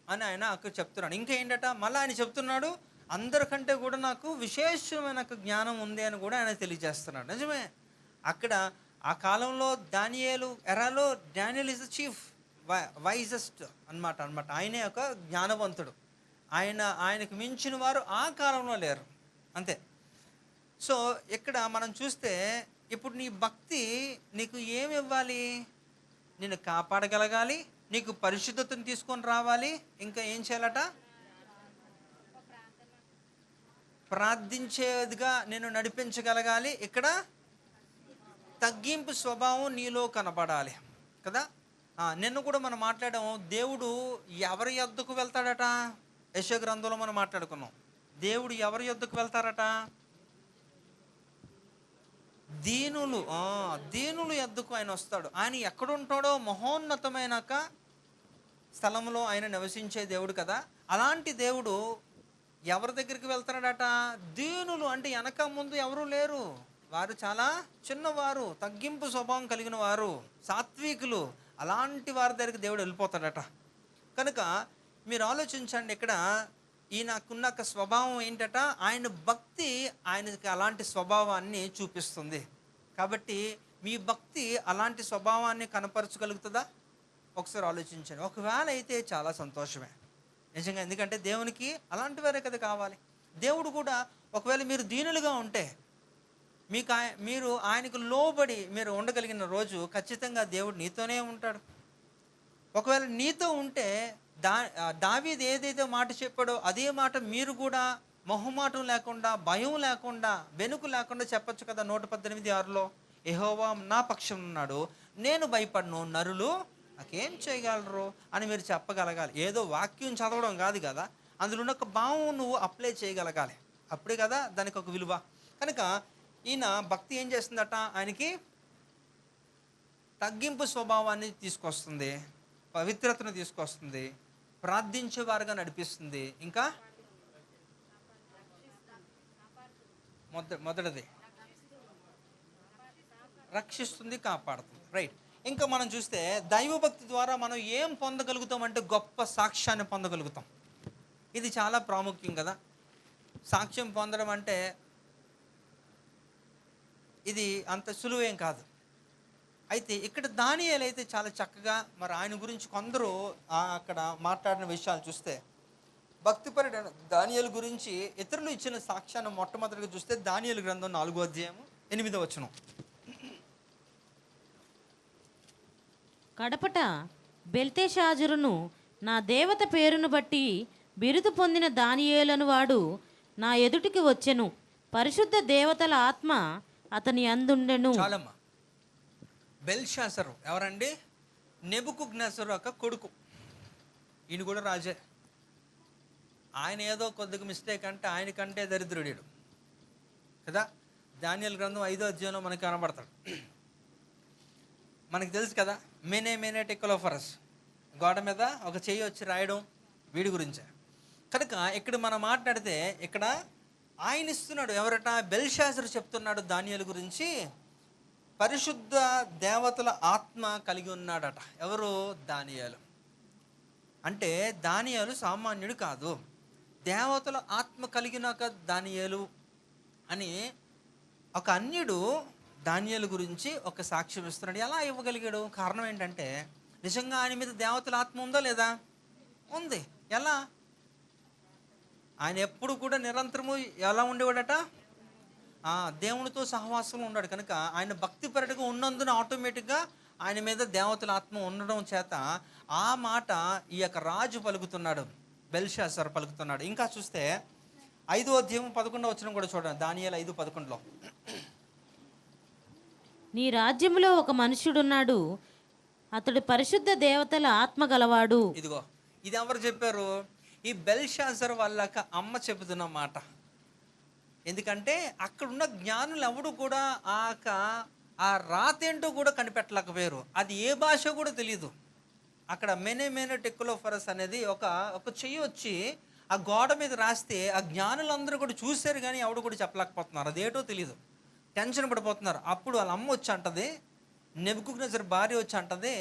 Speaker 1: అని ఆయన అక్కడ చెప్తున్నాడు. ఇంకా ఏంటట, మళ్ళీ ఆయన చెప్తున్నాడు, అందరికంటే కూడా నాకు విశేషమైన జ్ఞానం ఉంది అని కూడా ఆయన తెలియజేస్తున్నాడు. నిజమే, అక్కడ ఆ కాలంలో దానియేలు ఎరాలో Daniel is the chief wisest అనమాట. ఆయనే ఒక జ్ఞానవంతుడు. ఆయనకు మించిన వారు ఆ కాలంలో లేరు, అంతే. సో ఇక్కడ మనం చూస్తే, ఇప్పుడు నీ భక్తి నీకు ఏమి ఇవ్వాలి? నిన్ను కాపాడగలగాలి, నీకు పరిశుద్ధతను తీసుకొని రావాలి, ఇంకా ఏం చేయాలట, ప్రార్థించేదిగా నేను నడిపించగలగాలి. ఇక్కడ తగ్గింపు స్వభావం నీలో కనపడాలి కదా. నిన్ను కూడా మనం మాట్లాడాము, దేవుడు ఎవరి యొద్దకు వెళ్తాడట, యెషయా గ్రంథంలో మనం మాట్లాడుకున్నాం. దేవుడు ఎవరి యొద్దకు వెళ్తారట, దీనులు ఎద్దుకు ఆయన వస్తాడు. ఆయన ఎక్కడుంటాడో మహోన్నతమైన స్థలంలో ఆయన నివసించే దేవుడు కదా. అలాంటి దేవుడు ఎవరి దగ్గరికి వెళ్తాడట, దీనులు. అంటే వెనక ముందు ఎవరు లేరు, వారు చాలా చిన్నవారు, తగ్గింపు స్వభావం కలిగిన వారు, సాత్వికులు. అలాంటి వారి దగ్గరికి దేవుడు వెళ్ళిపోతాడట. కనుక మీరు ఆలోచించండి, ఇక్కడ ఈయనకున్న స్వభావం ఏంటట, ఆయన భక్తి ఆయనకి అలాంటి స్వభావాన్ని చూపిస్తుంది. కాబట్టి మీ భక్తి అలాంటి స్వభావాన్ని కనపరచగలుగుతుందా? ఒకసారి ఆలోచించండి. ఒకవేళ అయితే చాలా సంతోషమే నిజంగా, ఎందుకంటే దేవునికి అలాంటి వారే కదా కావాలి. దేవుడు కూడా ఒకవేళ మీరు దీనులుగా ఉంటే, మీరు ఆయనకు లోబడి మీరు ఉండగలిగిన రోజు ఖచ్చితంగా దేవుడు నీతోనే ఉంటాడు. ఒకవేళ నీతో ఉంటే దావీదు ఏదైతే మాట చెప్పాడో అదే మాట మీరు కూడా మొహమాటం లేకుండా, భయం లేకుండా, వెనుక లేకుండా చెప్పొచ్చు కదా. 118:6లో యెహోవా నా పక్షం ఉన్నాడు, నేను భయపడను, నరులు నాకేం చేయగలరు అని మీరు చెప్పగలగాలి. ఏదో వాక్యం చదవడం కాదు కదా, అందులో ఉన్న ఒక భావం నువ్వు అప్లై చేయగలగాలి. అప్పుడే కదా దానికి ఒక విలువ. కనుక ఈయన భక్తి ఏం చేస్తుందట, ఆయనకి తగ్గింపు స్వభావాన్ని తీసుకొస్తుంది, పవిత్రతను తీసుకొస్తుంది, ప్రార్థించేవారుగా నడిపిస్తుంది. ఇంకా మొదటిది రక్షిస్తుంది, కాపాడుతుంది. రైట్. ఇంకా మనం చూస్తే దైవభక్తి ద్వారా మనం ఏం పొందగలుగుతాం అంటే గొప్ప సాక్ష్యాన్ని పొందగలుగుతాం. ఇది చాలా ప్రాముఖ్యం కదా. సాక్ష్యం పొందడం అంటే ఇది అంత సులువేం కాదు. అయితే ఇక్కడ దానియేలు అయితే చాలా చక్కగా, మరి ఆయన గురించి కొందరు అక్కడ మాట్లాడిన విషయాలు చూస్తే, భక్తిపరుడైన దానియేలు గురించి ఇతరులు ఇచ్చిన సాక్ష్యాన్ని మొట్టమొదటిగా చూస్తే దానియేలు గ్రంథం 4:8
Speaker 2: కడపట బెల్తెషాజరును నా దేవత పేరును బట్టి బిరుదు పొందిన దానియేలను వాడు నా ఎదుటికి వచ్చెను. పరిశుద్ధ దేవతల ఆత్మ అతని అందుండెను.
Speaker 1: చాలమ్మా. బెల్షాసరు ఎవరండి? నెబుకద్నెజరు యొక్క కొడుకు. ఈయన కూడా రాజే. ఆయన ఏదో కొద్దిగా మిస్టేక్ అంటే ఆయనకంటే దరిద్రుడు కదా. దానియేలు గ్రంథం 5వ మనకి కనబడతాడు. మనకి తెలుసు కదా, మేనే టెక్లోఫరస్, గోడ మీద ఒక చెయ్యి వచ్చి రాయడం వీడి గురించే. కనుక ఇక్కడ మనం మాట్లాడితే ఇక్కడ ఆయన ఇస్తున్నాడు. ఎవరట? బెల్షాజరు చెప్తున్నాడు దానియేలు గురించి, పరిశుద్ధ దేవతల ఆత్మ కలిగి ఉన్నాడట. ఎవరు? దానియేలు. అంటే దానియేలు సామాన్యుడు కాదు, దేవతల ఆత్మ కలిగిన దానియేలు అని ఒక అన్యుడు దానియేలు గురించి ఒక సాక్ష్యం ఇస్తున్నాడు. ఎలా ఇవ్వగలిగాడు? కారణం ఏంటంటే నిజంగా ఆయన మీద దేవతల ఆత్మ ఉందా లేదా? ఉంది. ఎలా? ఆయన ఎప్పుడు కూడా నిరంతరము ఎలా ఉండేవాడట? దేవునితో సహవాసంలో ఉన్నాడు. కనుక ఆయన భక్తిపరుడుగా ఉన్నందున ఆటోమేటిక్గా ఆయన మీద దేవతల ఆత్మ ఉండడం చేత ఆ మాట ఈ యొక్క రాజు పలుకుతున్నాడు, బెల్షాసర్ పలుకుతున్నాడు. ఇంకా చూస్తే 5:11 కూడా చూడండి. దానియేలు 5:11.
Speaker 2: నీ రాజ్యములో ఒక మనుష్యుడున్నాడు, అతడు పరిశుద్ధ దేవతల ఆత్మ గలవాడు.
Speaker 1: ఇదిగో, ఇది ఎవరు చెప్పారు? ఈ బెల్షాజర్ వాళ్ళక అమ్మ చెబుతున్న మాట. ఎందుకంటే అక్కడున్న జ్ఞానులు ఎవడు కూడా ఆ రాతేంటో కూడా కనిపెట్టలేకపోయారు. అది ఏ భాష కూడా తెలియదు. అక్కడ మేనే టెక్లోఫరస్ అనేది ఒక చెయ్యి వచ్చి ఆ గోడ మీద రాస్తే ఆ జ్ఞానులందరూ కూడా చూశారు, కానీ ఎవడు కూడా చెప్పలేకపోతున్నారు. అదేటో తెలియదు, టెన్షన్ పడిపోతున్నారు. అప్పుడు వాళ్ళ అమ్మ వచ్చి అంటది, నెబుకద్నెజరు భార్య వచ్చి అంటది,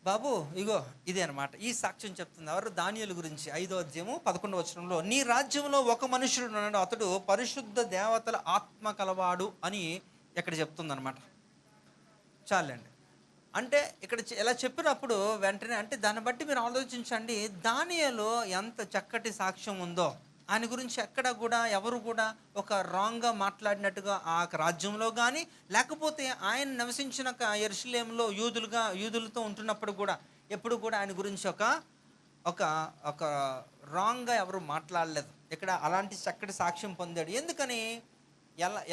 Speaker 1: బాబు ఇగో ఇదే అనమాట. ఈ సాక్ష్యం చెప్తుంది. ఎవరు? దానియేలు గురించి. 5:11 నీ రాజ్యంలో ఒక మనుషుడు ఉన్నాడు, అతడు పరిశుద్ధ దేవతల ఆత్మ కలవాడు అని ఇక్కడ చెప్తుంది అనమాట. చాలండి. అంటే ఇక్కడ ఎలా చెప్పినప్పుడు వెంటనే, అంటే దాన్ని బట్టి మీరు ఆలోచించండి, దానియేలు ఎంత చక్కటి సాక్ష్యం ఉందో. ఆయన గురించి ఎక్కడ కూడా ఎవరు కూడా ఒక రాంగ్గా మాట్లాడినట్టుగా ఆ రాజ్యంలో కానీ, లేకపోతే ఆయన నివసించిన యెరూషలేములో యూదులతో ఉంటున్నప్పుడు కూడా ఎప్పుడు కూడా ఆయన గురించి ఒక రాంగ్గా ఎవరు మాట్లాడలేదు. ఇక్కడ అలాంటి చక్కటి సాక్ష్యం పొందాడు. ఎందుకని?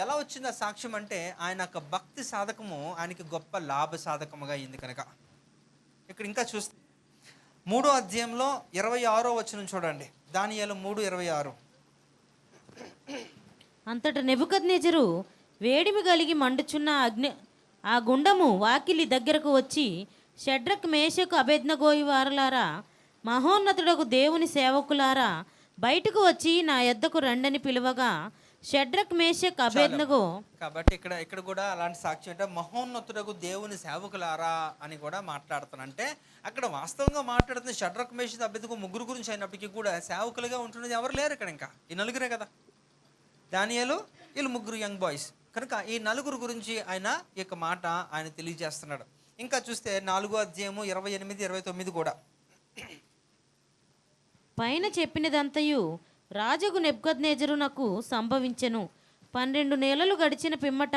Speaker 1: ఎలా వచ్చింది ఆ సాక్ష్యం అంటే ఆయన యొక్క భక్తి సాధకము ఆయనకి గొప్ప లాభ సాధకముగా అయింది. కనుక ఇక్కడ ఇంకా చూస్తే 3:26 చూడండి. దానియేలు 3:26.
Speaker 2: అంతట నెబుకద్నెజరు వేడిమి కలిగి మండుచున్న ఆ గుండము వాకిలి దగ్గరకు వచ్చి, షడ్రక్, మేషకు, అబేద్నెగోయు వారలారా, మహోన్నతుడకు దేవుని సేవకులారా, బయటకు వచ్చి నా యొద్దకు రండని పిలువగా, షడ్రక్, మేషక్, అబేద్నెగో. కాబట్టి
Speaker 1: ఇక్కడ కూడా అలాంటి సాక్ష్యం అంటే మహోన్నతుడకు దేవుని సేవకులారా అని కూడా మాట్లాడుతానంటే అక్కడ వాస్తవంగా మాట్లాడుతుంది షడ్రక్, మేషక్, అబేద్నెగో ముగ్గురు గురించి అయినప్పటికీ కూడా సేవకులుగా ఉంటున్నది ఎవరు లేరు ఇక్కడ. ఇంకా ఈ నలుగురే కదా, దానియేలు, వీళ్ళు ముగ్గురు యంగ్ బాయ్స్. కనుక ఈ నలుగురు గురించి ఆయన ఈ యొక్క మాట ఆయన తెలియజేస్తున్నాడు. ఇంకా చూస్తే 4:28-29 కూడా
Speaker 2: పైన చెప్పినదంతయు రాజుకు నెబుకద్నెజరునకు సంభవించెను. 12 నెలలు గడిచిన పిమ్మట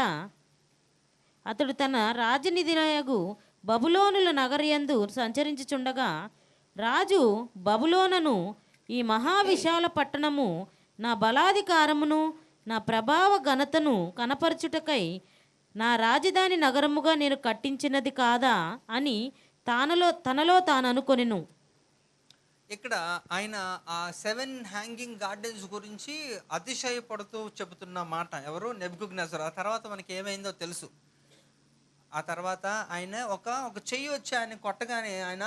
Speaker 2: అతడు తన రాజనిధియగు బబులోనుల నగరయందు సంచరించుచుండగా రాజు బబులోనను, ఈ మహావిశాల పట్టణము నా బలాధికారమును నా ప్రభావ ఘనతను కనపరచుటకై నా రాజధాని నగరముగా నేను కట్టించినది కాదా అని తనలో తాను అనుకొనెను.
Speaker 1: ఇక్కడ ఆయన ఆ 7 హ్యాంగింగ్ గార్డెన్స్ గురించి అతిశయపడుతూ చెబుతున్న మాట ఎవరు? నెబుకద్నెజరు. ఆ తర్వాత మనకి ఏమైందో తెలుసు. ఆ తర్వాత ఆయన ఒక చెయ్యి వచ్చి ఆయన కొట్టగానే ఆయన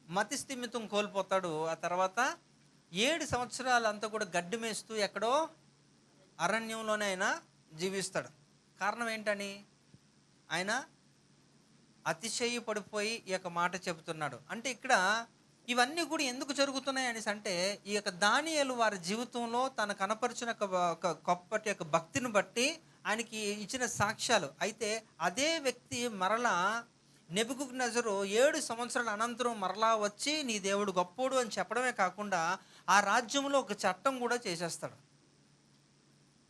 Speaker 1: మతి స్థిమితం కోల్పోతాడు. ఆ తర్వాత 7 సంవత్సరాలంతా కూడా గడ్డి మేస్తూ ఎక్కడో అరణ్యంలోనే ఆయన జీవిస్తాడు. కారణం ఏంటని ఆయన అతిశయపడిపోయి ఈ యొక్క మాట చెబుతున్నాడు. అంటే ఇక్కడ ఇవన్నీ కూడా ఎందుకు జరుగుతున్నాయి అనేసి అంటే, ఈ యొక్క దానియేలు వారి జీవితంలో తను కనపరిచిన ఒక గొప్పటి యొక్క భక్తిని బట్టి ఆయనకి ఇచ్చిన సాక్ష్యాలు. అయితే అదే వ్యక్తి మరలా నెబుకద్నెజరు 7 సంవత్సరాల అనంతరం మరలా వచ్చి నీ దేవుడు గొప్పోడు అని చెప్పడమే కాకుండా ఆ రాజ్యంలో ఒక చట్టం కూడా చేసేస్తాడు.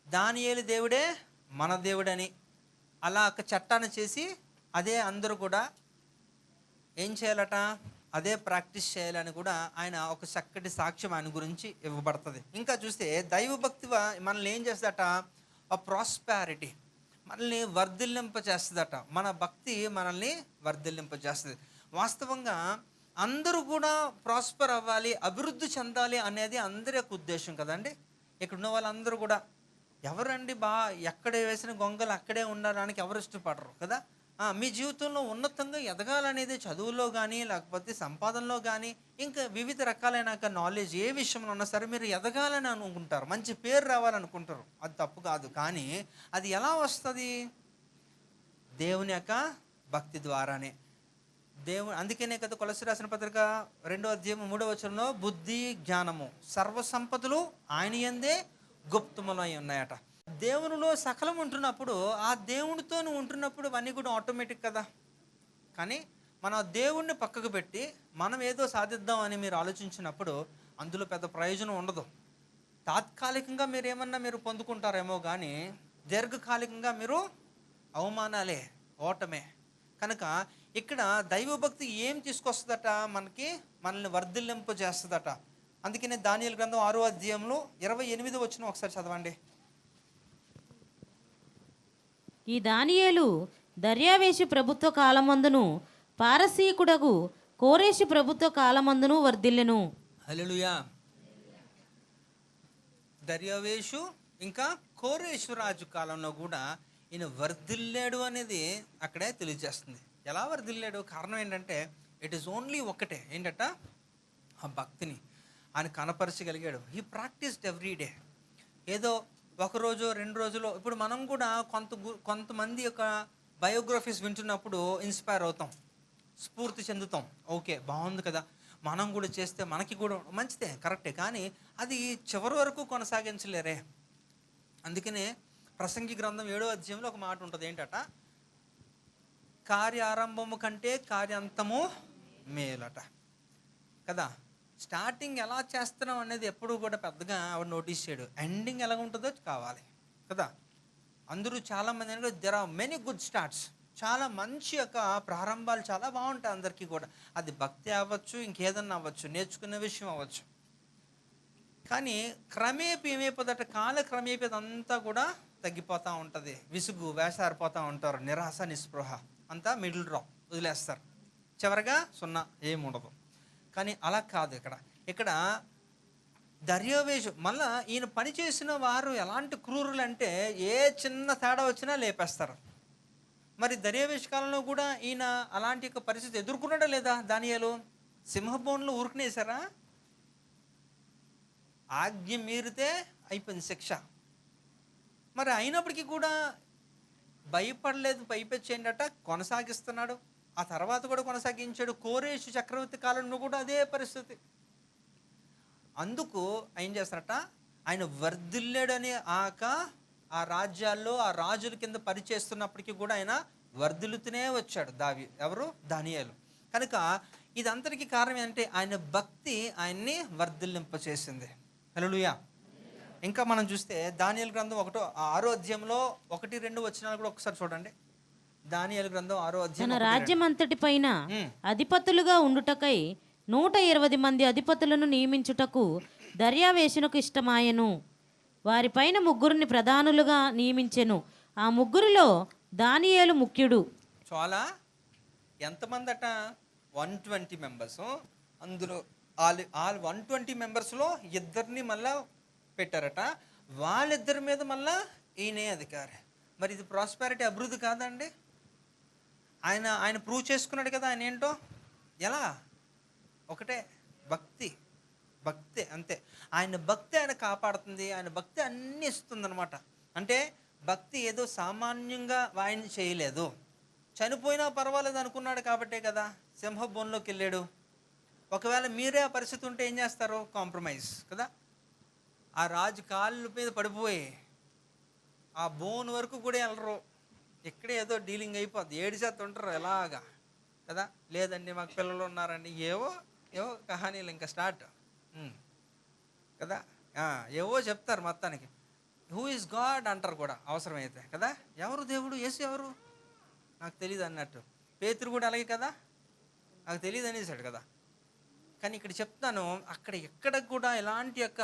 Speaker 1: దానియేలు దేవుడే మన దేవుడని అలా ఒక చట్టాన్ని చేసి అదే అందరూ కూడా ఏం చేయాలట, అదే ప్రాక్టీస్ చేయాలని కూడా ఆయన ఒక చక్కటి సాక్ష్యం ఆయన గురించి ఇవ్వబడుతుంది. ఇంకా చూస్తే దైవభక్తి మనల్ని ఏం చేస్తుందట, ఆ ప్రాస్పారిటీ మనల్ని వర్ధిల్లింప చేస్తుందట. మన భక్తి మనల్ని వర్ధిల్లింప చేస్తుంది. వాస్తవంగా అందరూ కూడా ప్రాస్పర్ అవ్వాలి, అభివృద్ధి చెందాలి అనేది అందరి యొక్క ఉద్దేశం కదండి. ఇక్కడ ఉన్న వాళ్ళందరూ కూడా ఎవరండి ఎక్కడే వేసిన గొంగలు అక్కడే ఉండడానికి ఎవరు ఇష్టపడరు కదా. మీ జీవితంలో ఉన్నతంగా ఎదగాలనేది చదువులో కానీ లేకపోతే సంపాదనలో కానీ ఇంకా వివిధ రకాలైన నాలెడ్జ్ ఏ విషయంలో ఉన్నా సరే మీరు ఎదగాలని అనుకుంటారు, మంచి పేరు రావాలనుకుంటారు. అది తప్పు కాదు. కానీ అది ఎలా వస్తుంది? దేవుని యొక్క భక్తి ద్వారానే. అందుకనే కదా కొలస్సీ రాసిన పత్రిక 2వ అధ్యాయం 3వ వచనంలో బుద్ధి జ్ఞానము సర్వ సంపదలు ఆయన యందే గుప్తములై ఉన్నాయట. దేవునిలో సకలం ఉంటున్నప్పుడు ఆ దేవునితో ఉంటున్నప్పుడు అవన్నీ కూడా ఆటోమేటిక్ కదా. కానీ మనం దేవుణ్ణి పక్కకు పెట్టి మనం ఏదో సాధిద్దాం అని మీరు ఆలోచించినప్పుడు అందులో పెద్ద ప్రయోజనం ఉండదు. తాత్కాలికంగా మీరు పొందుకుంటారేమో కానీ దీర్ఘకాలికంగా మీరు అవమానాలే, ఓటమే. కనుక ఇక్కడ దైవభక్తి ఏం తీసుకొస్తుందట, మనల్ని వర్ధిల్లింపు చేస్తుందట. అందుకనే దానియేలు గ్రంథం 6వ అధ్యాయంలో 28వ వచనం ఒకసారి చదవండి.
Speaker 2: ఈ దానియేలు దర్యావేషు ప్రభుత్వ కాలమందును పారసీకుడగు కోరేషు ప్రభుత్వ కాలమందును వర్ధిల్లెను.
Speaker 1: హల్లెలూయా. దర్యావేషు ఇంకా కోరేషు రాజు కాలంలో కూడా ఈయన వర్ధిల్లాడు అనేది అక్కడే తెలియజేస్తుంది. ఎలా వర్ధిల్లాడు? కారణం ఏంటంటే ఇట్ ఈస్ ఓన్లీ ఒకటే, ఏంటట, ఆ భక్తిని ఆయన కనపరచగలిగాడు. ఈ ప్రాక్టీస్డ్ ఎవ్రీడే. ఏదో ఒకరోజు 2 రోజులు. ఇప్పుడు మనం కూడా కొంతమంది యొక్క బయోగ్రఫీస్ వింటున్నప్పుడు ఇన్స్పైర్ అవుతాం, స్ఫూర్తి చెందుతాం. ఓకే, బాగుంది కదా, మనం కూడా చేస్తే మనకి కూడా మంచిదే, కరెక్టే. కానీ అది చివరి వరకు కొనసాగించలేరే. అందుకనే ప్రసంగి గ్రంథం 7వ అధ్యాయంలో ఒక మాట ఉంటుంది, ఏంటట, కార్యారంభము కంటే కార్యాంతము మేలట కదా. స్టార్టింగ్ ఎలా చేస్తున్నాం అనేది ఎప్పుడు కూడా పెద్దగా ఆవిడ నోటీస్ చేయడు. ఎండింగ్ ఎలా ఉంటుందో కావాలి కదా. అందరూ చాలామంది అంటే there are many good starts, చాలా మంచి యొక్క ప్రారంభాలు చాలా బాగుంటాయి అందరికీ కూడా. అది భక్తి అవ్వచ్చు, ఇంకేదన్నా అవ్వచ్చు, నేర్చుకునే విషయం అవ్వచ్చు. కానీ క్రమేపీ ఏమైపోతుందట, క్రమేపీ అంతా కూడా తగ్గిపోతూ ఉంటుంది. విసుగు వేసారిపోతూ ఉంటారు, నిరాశ నిస్పృహ అంతా మిడిల్ డ్రాప్ వదిలేస్తారు. చివరిగా 0 ఏముండదు. కానీ అలా కాదు. ఇక్కడ దర్యావేషు మళ్ళా ఈయన పనిచేసిన వారు ఎలాంటి క్రూరులు అంటే ఏ చిన్న తేడా వచ్చినా లేపేస్తారు. మరి దర్యావేషు కాలంలో కూడా ఈయన అలాంటి పరిస్థితి ఎదుర్కొన్నాడా లేదా? దానియేలు సింహబోన్లో ఊరుకునేసారా? ఆజ్ఞ మీరితే అయిపోయింది శిక్ష. మరి అయినప్పటికీ కూడా భయపడలేదు, పైపెచ్చి ఏంటట కొనసాగిస్తున్నాడు. ఆ తర్వాత కూడా కొనసాగించాడు. కోరేషు చక్రవర్తి కాలంలో కూడా అదే పరిస్థితి. అందుకు ఏం చేస్తారట, ఆయన వర్ధిల్లాడని ఆ రాజ్యాల్లో ఆ రాజుల కింద పరిచేస్తున్నప్పటికీ కూడా ఆయన వర్ధిల్లుతూనే వచ్చాడు. ఎవరు? దానియేలు. కనుక ఇదంతటికీ కారణం ఏంటంటే ఆయన భక్తి ఆయన్ని వర్ధిల్లింప చేసింది. హల్లెలూయా. ఇంకా మనం చూస్తే దానియేలు గ్రంథం 6వ అధ్యాయంలో 1-2 వచనాలు కూడా ఒకసారి చూడండి. దానియేలు గ్రంథం 6వ అధ్యాయం.
Speaker 2: తన రాజ్యమంతటి పైన అధిపతులుగా ఉండుటకై 120 మంది అధిపతులను నియమించుటకు దర్యావేషునకు ఇష్టమాయెను. వారిపైన 3 ప్రధానులుగా నియమించెను. ఆ 3లో దానియేలు ముఖ్యుడు.
Speaker 1: చాలా ఎంతమంది అట? 120 మెంబర్స్. అందులో వాళ్ళ 120 మెంబర్స్లో ఇద్దరిని మళ్ళా పెట్టారట. వాళ్ళిద్దరి మీద మళ్ళా ఈయనే అధికారి. మరి ఇది ప్రాస్పెరిటీ, అభివృద్ధి కాదండి? ఆయన ప్రూవ్ చేసుకున్నాడు కదా ఆయన ఏంటో. ఎలా? ఒకటే, భక్తి అంతే. ఆయన భక్తి ఆయన కాపాడుతుంది, ఆయన భక్తి అన్నీ ఇస్తుంది అనమాట. అంటే భక్తి ఏదో సామాన్యంగా ఆయన చేయలేదు. చనిపోయినా పర్వాలేదు అనుకున్నాడు కాబట్టే కదా సింహ బోన్లోకి వెళ్ళాడు. ఒకవేళ మీరే ఆ పరిస్థితి ఉంటే ఏం చేస్తారు? కాంప్రమైజ్ కదా. ఆ రాజు కాళ్ళ మీద పడిపోయి ఆ బోన్ వరకు కూడా వెళ్ళరు, ఇక్కడే ఏదో డీలింగ్ అయిపోద్ది, 7 శాతం ఉంటారు ఎలాగా కదా. లేదండి మాకు పిల్లలు ఉన్నారండి, ఏవో కహానీలు ఇంకా స్టార్ట్ కదా. ఏవో చెప్తారు మొత్తానికి. హూ ఇస్ గాడ్ అంటారు కూడా అవసరమైతే కదా. ఎవరు దేవుడు? యేసు ఎవరు? నాకు తెలియదు అన్నట్టు. పేతురు కూడా అలాగే కదా, నాకు తెలియదు అనేసాడు కదా. కానీ ఇక్కడ చెప్తాను, అక్కడ ఎక్కడ కూడా ఎలాంటి యొక్క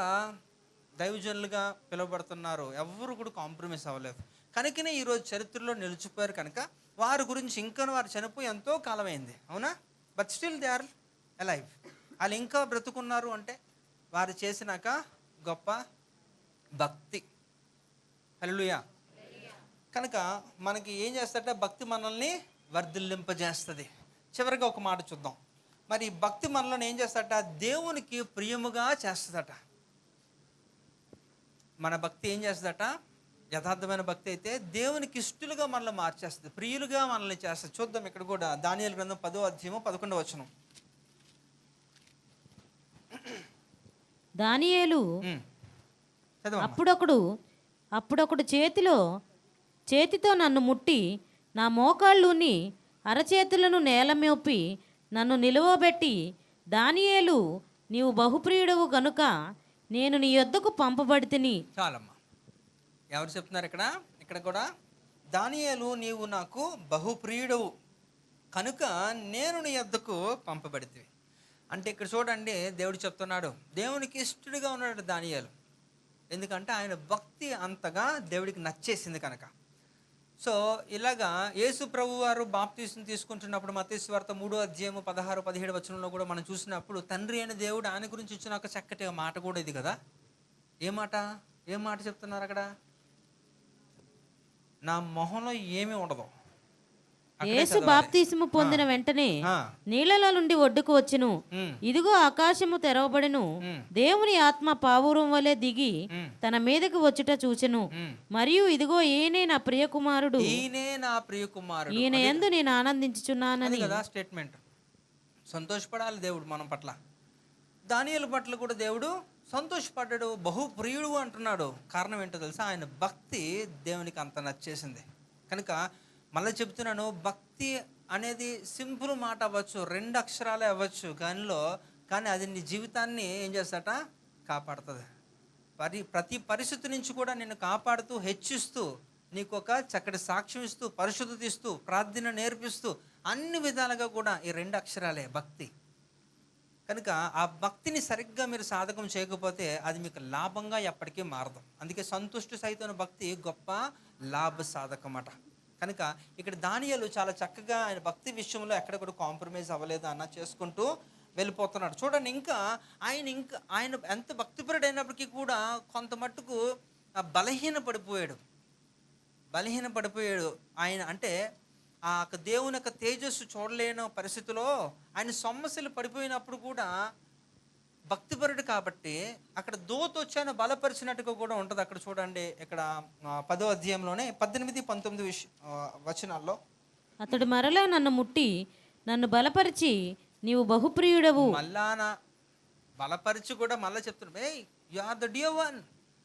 Speaker 1: దైవజనులుగా పిలువబడుతున్నారు ఎవరు కూడా కాంప్రమైజ్ అవ్వలేదు. కనుకనే ఈరోజు చరిత్రలో నిలిచిపోయారు. కనుక వారి గురించి ఇంకా వారు చనిపోయి ఎంతో కాలమైంది, అవునా? But still they are alive. వాళ్ళు ఇంకా బ్రతుకున్నారు అంటే వారు చేసినాక గొప్ప భక్తి. హల్లెలూయా. కనుక మనకి ఏం చేస్తాడంటే భక్తి మనల్ని వర్ధిల్లింపజేస్తుంది. చివరిగా ఒక మాట చూద్దాం. మరి భక్తి మనల్ని ఏం చేస్తాడట? దేవునికి ప్రియముగా చేస్తుందట. మన భక్తి ఏం చేస్తుందట? యథార్థమైన భక్తి అయితే దేవునికి ఇష్టలుగా మనల్ని మార్చేస్తుంది, ప్రియులుగా మనల్ని చేస్తుంది. చూద్దాం ఇక్కడ కూడా దానియేలు గ్రంథం 10వ అధ్యాయం 11వ వచనం.
Speaker 2: దానియేలు అప్పుడొకడు చేతితో నన్ను ముట్టి నా మోకాళ్ళుని అరచేతులను నేల మోపి నన్ను నిలువబెట్టి, దానియేలు నీవు బహుప్రియుడవు గనుక నేను నీ యొద్దకు పంపబడితిని.
Speaker 1: చాలమ్మా. ఎవరు చెప్తున్నారు ఇక్కడ? ఇక్కడ కూడా దానియేలు నీవు నాకు బహుప్రియుడవు కనుక నేను నీ యొద్దకు పంపబడితివి అంటే ఇక్కడ చూడండి, దేవుడు చెప్తున్నాడు దేవునికి ఇష్టడుగా ఉన్నాడు దానియేలు. ఎందుకంటే ఆయన భక్తి అంతగా దేవుడికి నచ్చేసింది కనుక. సో ఇలాగా యేసు ప్రభు వారు బాప్తీసం తీసుకుంటున్నప్పుడు మత్తయి సువార్త 3వ అధ్యాయం 16-17 వచనంలో కూడా మనం చూసినప్పుడు తండ్రి అయిన దేవుడు ఆయన గురించి ఇచ్చిన ఒక చక్కటి మాట కూడా ఇది కదా. ఏం మాట చెప్తున్నారు అక్కడ? నా మొహంలో ఏమీ ఉండదు.
Speaker 2: యేసు బాప్తీసము పొందిన వెంటనే నీళ్ళలో నుండి ఒడ్డుకు వచ్చెను. ఇదిగో ఆకాశము తెరవబడెను. దేవుని ఆత్మ పావురం వలె దిగి తన మీదకి వచ్చుట చూచెను. మరియు ఇదిగో ఈయనే నా ప్రియకుమారుడు, ఈయన యందు నేను ఆనందించుచున్నానని
Speaker 1: కదా స్టేట్మెంట్. సంతోషపడాలి దేవుడు మనం పట్ల. దానియేలు పట్ల కూడా దేవుడు సంతోషపడ్డాడు, బహుప్రియుడు అంటున్నాడు. కారణం ఏంటో తెలుసా? ఆయన భక్తి దేవునికి అంత నచ్చేసింది కనుక. మళ్ళీ చెప్తున్నాను, భక్తి అనేది సింపుల్ మాట అవ్వచ్చు, 2 అక్షరాలే అవ్వచ్చు, కానీ అది నీ జీవితాన్ని ఏం చేస్తాట? కాపాడుతుంది. ప్రతి పరిస్థితి నుంచి కూడా నిన్ను కాపాడుతూ, హెచ్చిస్తూ, నీకు ఒక చక్కటి సాక్ష్యం ఇస్తూ, పరిశుద్ధత ఇస్తూ, ప్రార్థన నేర్పిస్తూ, అన్ని విధాలుగా కూడా ఈ 2 అక్షరాలే భక్తి. కనుక ఆ భక్తిని సరిగ్గా మీరు సాధకం చేయకపోతే అది మీకు లాభంగా ఎప్పటికీ మారదు. అందుకే సంతుష్టి సహితమైన భక్తి గొప్ప లాభ సాధకం అట. కనుక ఇక్కడ దానియేలు చాలా చక్కగా ఆయన భక్తి విషయంలో ఎక్కడ కూడా కాంప్రమైజ్ అవ్వలేదు అన్న చేసుకుంటూ వెళ్ళిపోతున్నాడు. చూడండి, ఆయన ఎంత భక్తిపరుడు అయినప్పటికీ కూడా కొంత మట్టుకు బలహీన పడిపోయాడు. ఆయన అంటే ఆ దేవుని యొక్క తేజస్సు చూడలేని పరిస్థితిలో ఆయన సమస్యలు పడిపోయినప్పుడు కూడా భక్తిపరుడు కాబట్టి అక్కడ దూత వచ్చి ఆయన బలపరిచినట్టుగా కూడా ఉంటుంది. అక్కడ చూడండి, ఇక్కడ 10వ అధ్యాయంలోనే 18-19 వచనాల్లో
Speaker 2: అతడు మరలా నన్ను ముట్టి నన్ను బలపరిచి నీవు బహుప్రియుడవు.
Speaker 1: మళ్ళా బలపరిచి కూడా మళ్ళీ చెప్తున్నాడు, you are the dear one,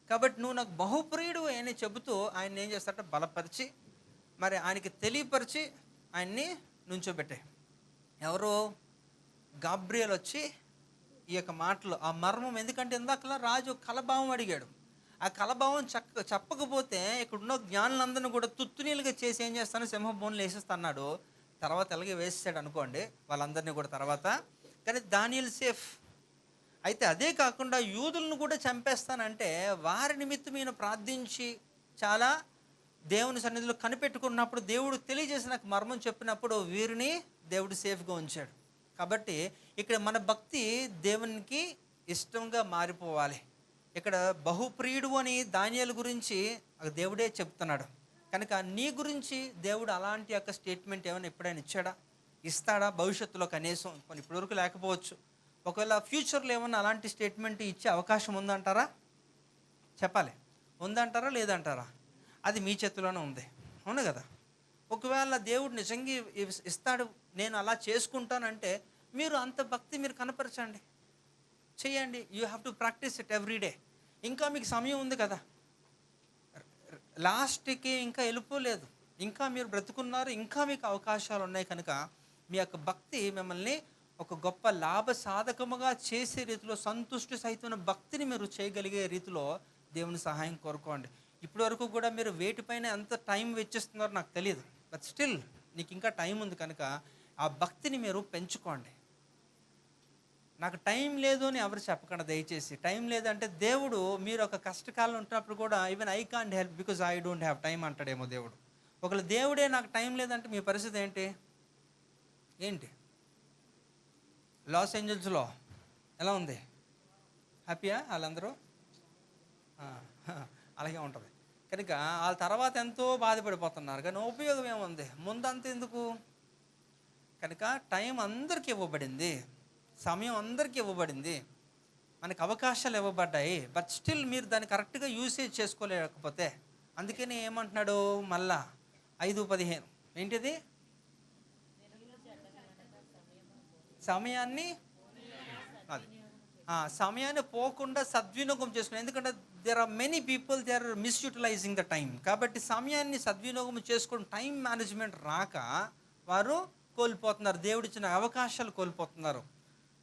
Speaker 1: కాబట్టి నువ్వు నాకు బహుప్రియుడు అని చెబుతూ ఆయన ఏం చేస్తాడంటే బలపరిచి, మరి ఆయనకి తెలియపరిచి ఆయన్ని నుంచోబెట్టే. ఎవరు? గాబ్రియల్ వచ్చి ఈ యొక్క మాటలు, ఆ మర్మం. ఎందుకంటే ఇందాకలా రాజు కలభావం అడిగాడు. ఆ కలభావం చెప్పకపోతే ఇక్కడున్న జ్ఞానులందరినీ కూడా తుత్తునీలుగా చేసి ఏం చేస్తాను? సింహ బోన్లు వేసేస్తా అన్నాడు. తర్వాత ఎలాగే వేసేసాడు అనుకోండి వాళ్ళందరినీ కూడా. తర్వాత కానీ దానియేలు సేఫ్. అయితే అదే కాకుండా యూదులను కూడా చంపేస్తానంటే వారి నిమిత్తం ఈయన ప్రార్థించి చాలా దేవుని సన్నిధిలో కనిపెట్టుకున్నప్పుడు దేవుడు తెలియజేసి నాకు మర్మం చెప్పినప్పుడు వీరిని దేవుడు సేఫ్గా ఉంచాడు. కాబట్టి ఇక్కడ మన భక్తి దేవునికి ఇష్టంగా మారిపోవాలి. ఇక్కడ బహుప్రియుడు అని దానియేలు గురించి దేవుడే చెప్తున్నాడు. కనుక నీ గురించి దేవుడు అలాంటి యొక్క స్టేట్మెంట్ ఏమైనా ఎప్పుడైనా ఇచ్చాడా, ఇస్తాడా భవిష్యత్తులో? కనీసం కొన్ని ఇప్పటివరకు లేకపోవచ్చు. ఒకవేళ ఫ్యూచర్లో ఏమన్నా అలాంటి స్టేట్మెంట్ ఇచ్చే అవకాశం ఉందంటారా? చెప్పాలి, ఉందంటారా లేదంటారా? అది మీ చేతిలోనే ఉంది, అవును కదా? ఒకవేళ దేవుడు నిజంగా ఇస్తాడు, నేను అలా చేసుకుంటానంటే మీరు అంత భక్తి మీరు కనపరచండి, చేయండి. You have to practice it everyday. ఇంకా మీకు సమయం ఉంది కదా, లాస్ట్కి ఇంకా వెళ్ళిపోలేదు, ఇంకా మీరు బ్రతుకున్నారు, ఇంకా మీకు అవకాశాలు ఉన్నాయి. కనుక మీ యొక్క భక్తి మిమ్మల్ని ఒక గొప్ప లాభ సాధకముగా చేసే రీతిలో, సంతుష్టి సహితమైన భక్తిని మీరు చేయగలిగే రీతిలో దేవుని సహాయం కోరుకోండి. ఇప్పటి వరకు కూడా మీరు వేటిపైన ఎంత టైం వెచ్చిస్తున్నారో నాకు తెలియదు, బట్ స్టిల్ నీకు ఇంకా టైం ఉంది కనుక ఆ భక్తిని మీరు పెంచుకోండి. నాకు టైం లేదు అని ఎవరు చెప్పకండి దయచేసి. టైం లేదంటే దేవుడు మీరు ఒక కష్టకాలం ఉంటున్నప్పుడు కూడా even I can't help because I don't have time అంటాడేమో దేవుడు. ఒకవేళ దేవుడే నాకు టైం లేదంటే మీ పరిస్థితి ఏంటి? లాస్ ఏంజల్స్లో ఎలా ఉంది? హ్యాపీయా వాళ్ళందరూ? అలాగే ఉంటుంది. కనుక వాళ్ళ తర్వాత ఎంతో బాధపడిపోతున్నారు, కానీ ఉపయోగం ఏముంది? ముందంత ఎందుకు? కనుక టైం అందరికీ ఇవ్వబడింది, సమయం అందరికీ ఇవ్వబడింది, మనకు అవకాశాలు ఇవ్వబడ్డాయి. బట్ స్టిల్ మీరు దాన్ని కరెక్ట్గా యూసేజ్ చేసుకోలేకపోతే, అందుకని ఏమంటున్నాడు మళ్ళా 5:15 ఏంటిది? సమయాన్ని సమయాన్ని పోకుండా సద్వినియోగం చేసుకుని. ఎందుకంటే there are many people they are misutilising the time. కాబట్టి సమయాన్ని సద్వినియోగం చేసుకుని టైం మేనేజ్మెంట్ రాక వారు కోల్పోతున్నారు, దేవుడిచ్చిన అవకాశాలు కోల్పోతున్నారు.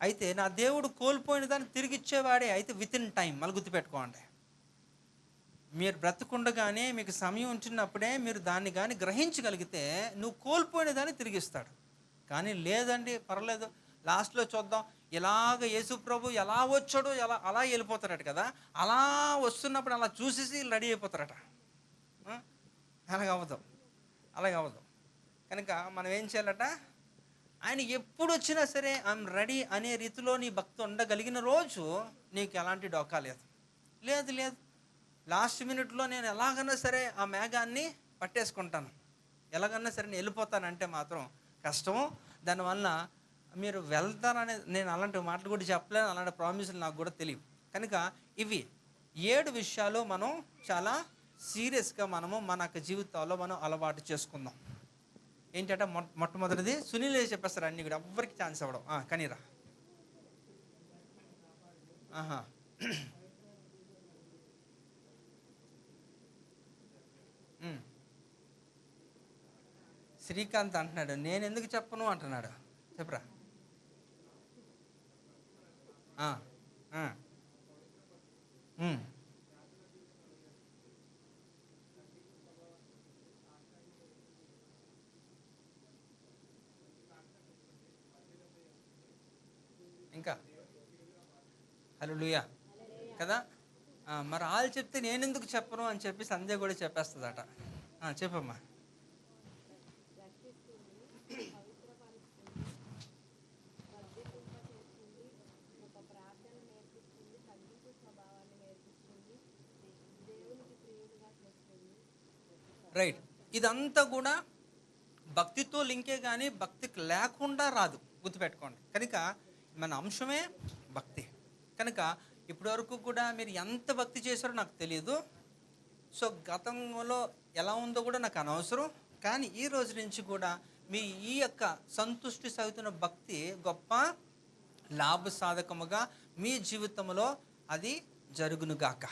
Speaker 1: అయితే నా దేవుడు కోల్పోయిన దాన్ని తిరిగి ఇచ్చేవాడే. అయితే విత్ ఇన్ టైం, మళ్ళీ గుర్తుపెట్టుకోండి, మీరు బ్రతుకుండగానే మీకు సమయం ఉంటున్నప్పుడే మీరు దాన్ని కానీ గ్రహించగలిగితే నువ్వు కోల్పోయిన దాన్ని తిరిగిస్తాడు. కానీ లేదండి పర్లేదు లాస్ట్లో చూద్దాం, ఇలాగ యేసు ప్రభు ఎలా వచ్చాడో అలా వెళ్ళిపోతారట కదా, అలా వస్తున్నప్పుడు అలా చూసేసి రెడీ అయిపోతారట. అలాగవదు. కనుక మనం ఏం చేయాలట? ఆయన ఎప్పుడు వచ్చినా సరే ఐఎమ్ రెడీ అనే రీతిలో నీ భక్తి ఉండగలిగిన రోజు నీకు ఎలాంటి డోకా లేదు. లాస్ట్ మినిట్లో నేను ఎలాగన్నా సరే ఆ మేఘాన్ని పట్టేసుకుంటాను, ఎలాగన్నా సరే నేను వెళ్ళిపోతానంటే మాత్రం కష్టము. దానివల్ల మీరు వెళ్తారనే నేను అలాంటి మాటలు కూడా చెప్పలేను, అలాంటి ప్రామిసులు నాకు కూడా తెలియవు. కనుక ఇవి 7 విషయాలు మనం చాలా సీరియస్గా మన యొక్క జీవితాల్లో మనం అలవాటు చేసుకుందాం. ఏంటంటే మొట్టమొదటిది సునీలే చెప్పేస్తారు, అన్నీ కూడా ఎవ్వరికి ఛాన్స్ ఇవ్వడం. కనీరా శ్రీకాంత్ అంటున్నాడు, నేను ఎందుకు చెప్పను అంటున్నాడు. చెప్పరా? ఇంకా హల్లెలూయా కదా. మరి వాళ్ళు చెప్తే నేను ఎందుకు చెప్పను అని చెప్పి సంధ్య కూడా చెప్పేస్తుందట. చెప్పమ్మా. రైట్, ఇదంతా కూడా భక్తితో లింకే కానీ భక్తికి లేకుండా రాదు, గుర్తుపెట్టుకోండి. కనుక మన అంశమే భక్తి. కనుక ఇప్పటి వరకు కూడా మీరు ఎంత భక్తి చేశారో నాకు తెలియదు. సో గతంలో ఎలా ఉందో కూడా నాకు అనవసరం. కానీ ఈ రోజు నుంచి కూడా మీ ఈ యొక్క సంతుష్టి సహితున్న భక్తి గొప్ప లాభసాధకముగా మీ జీవితంలో అది జరుగునుగాక.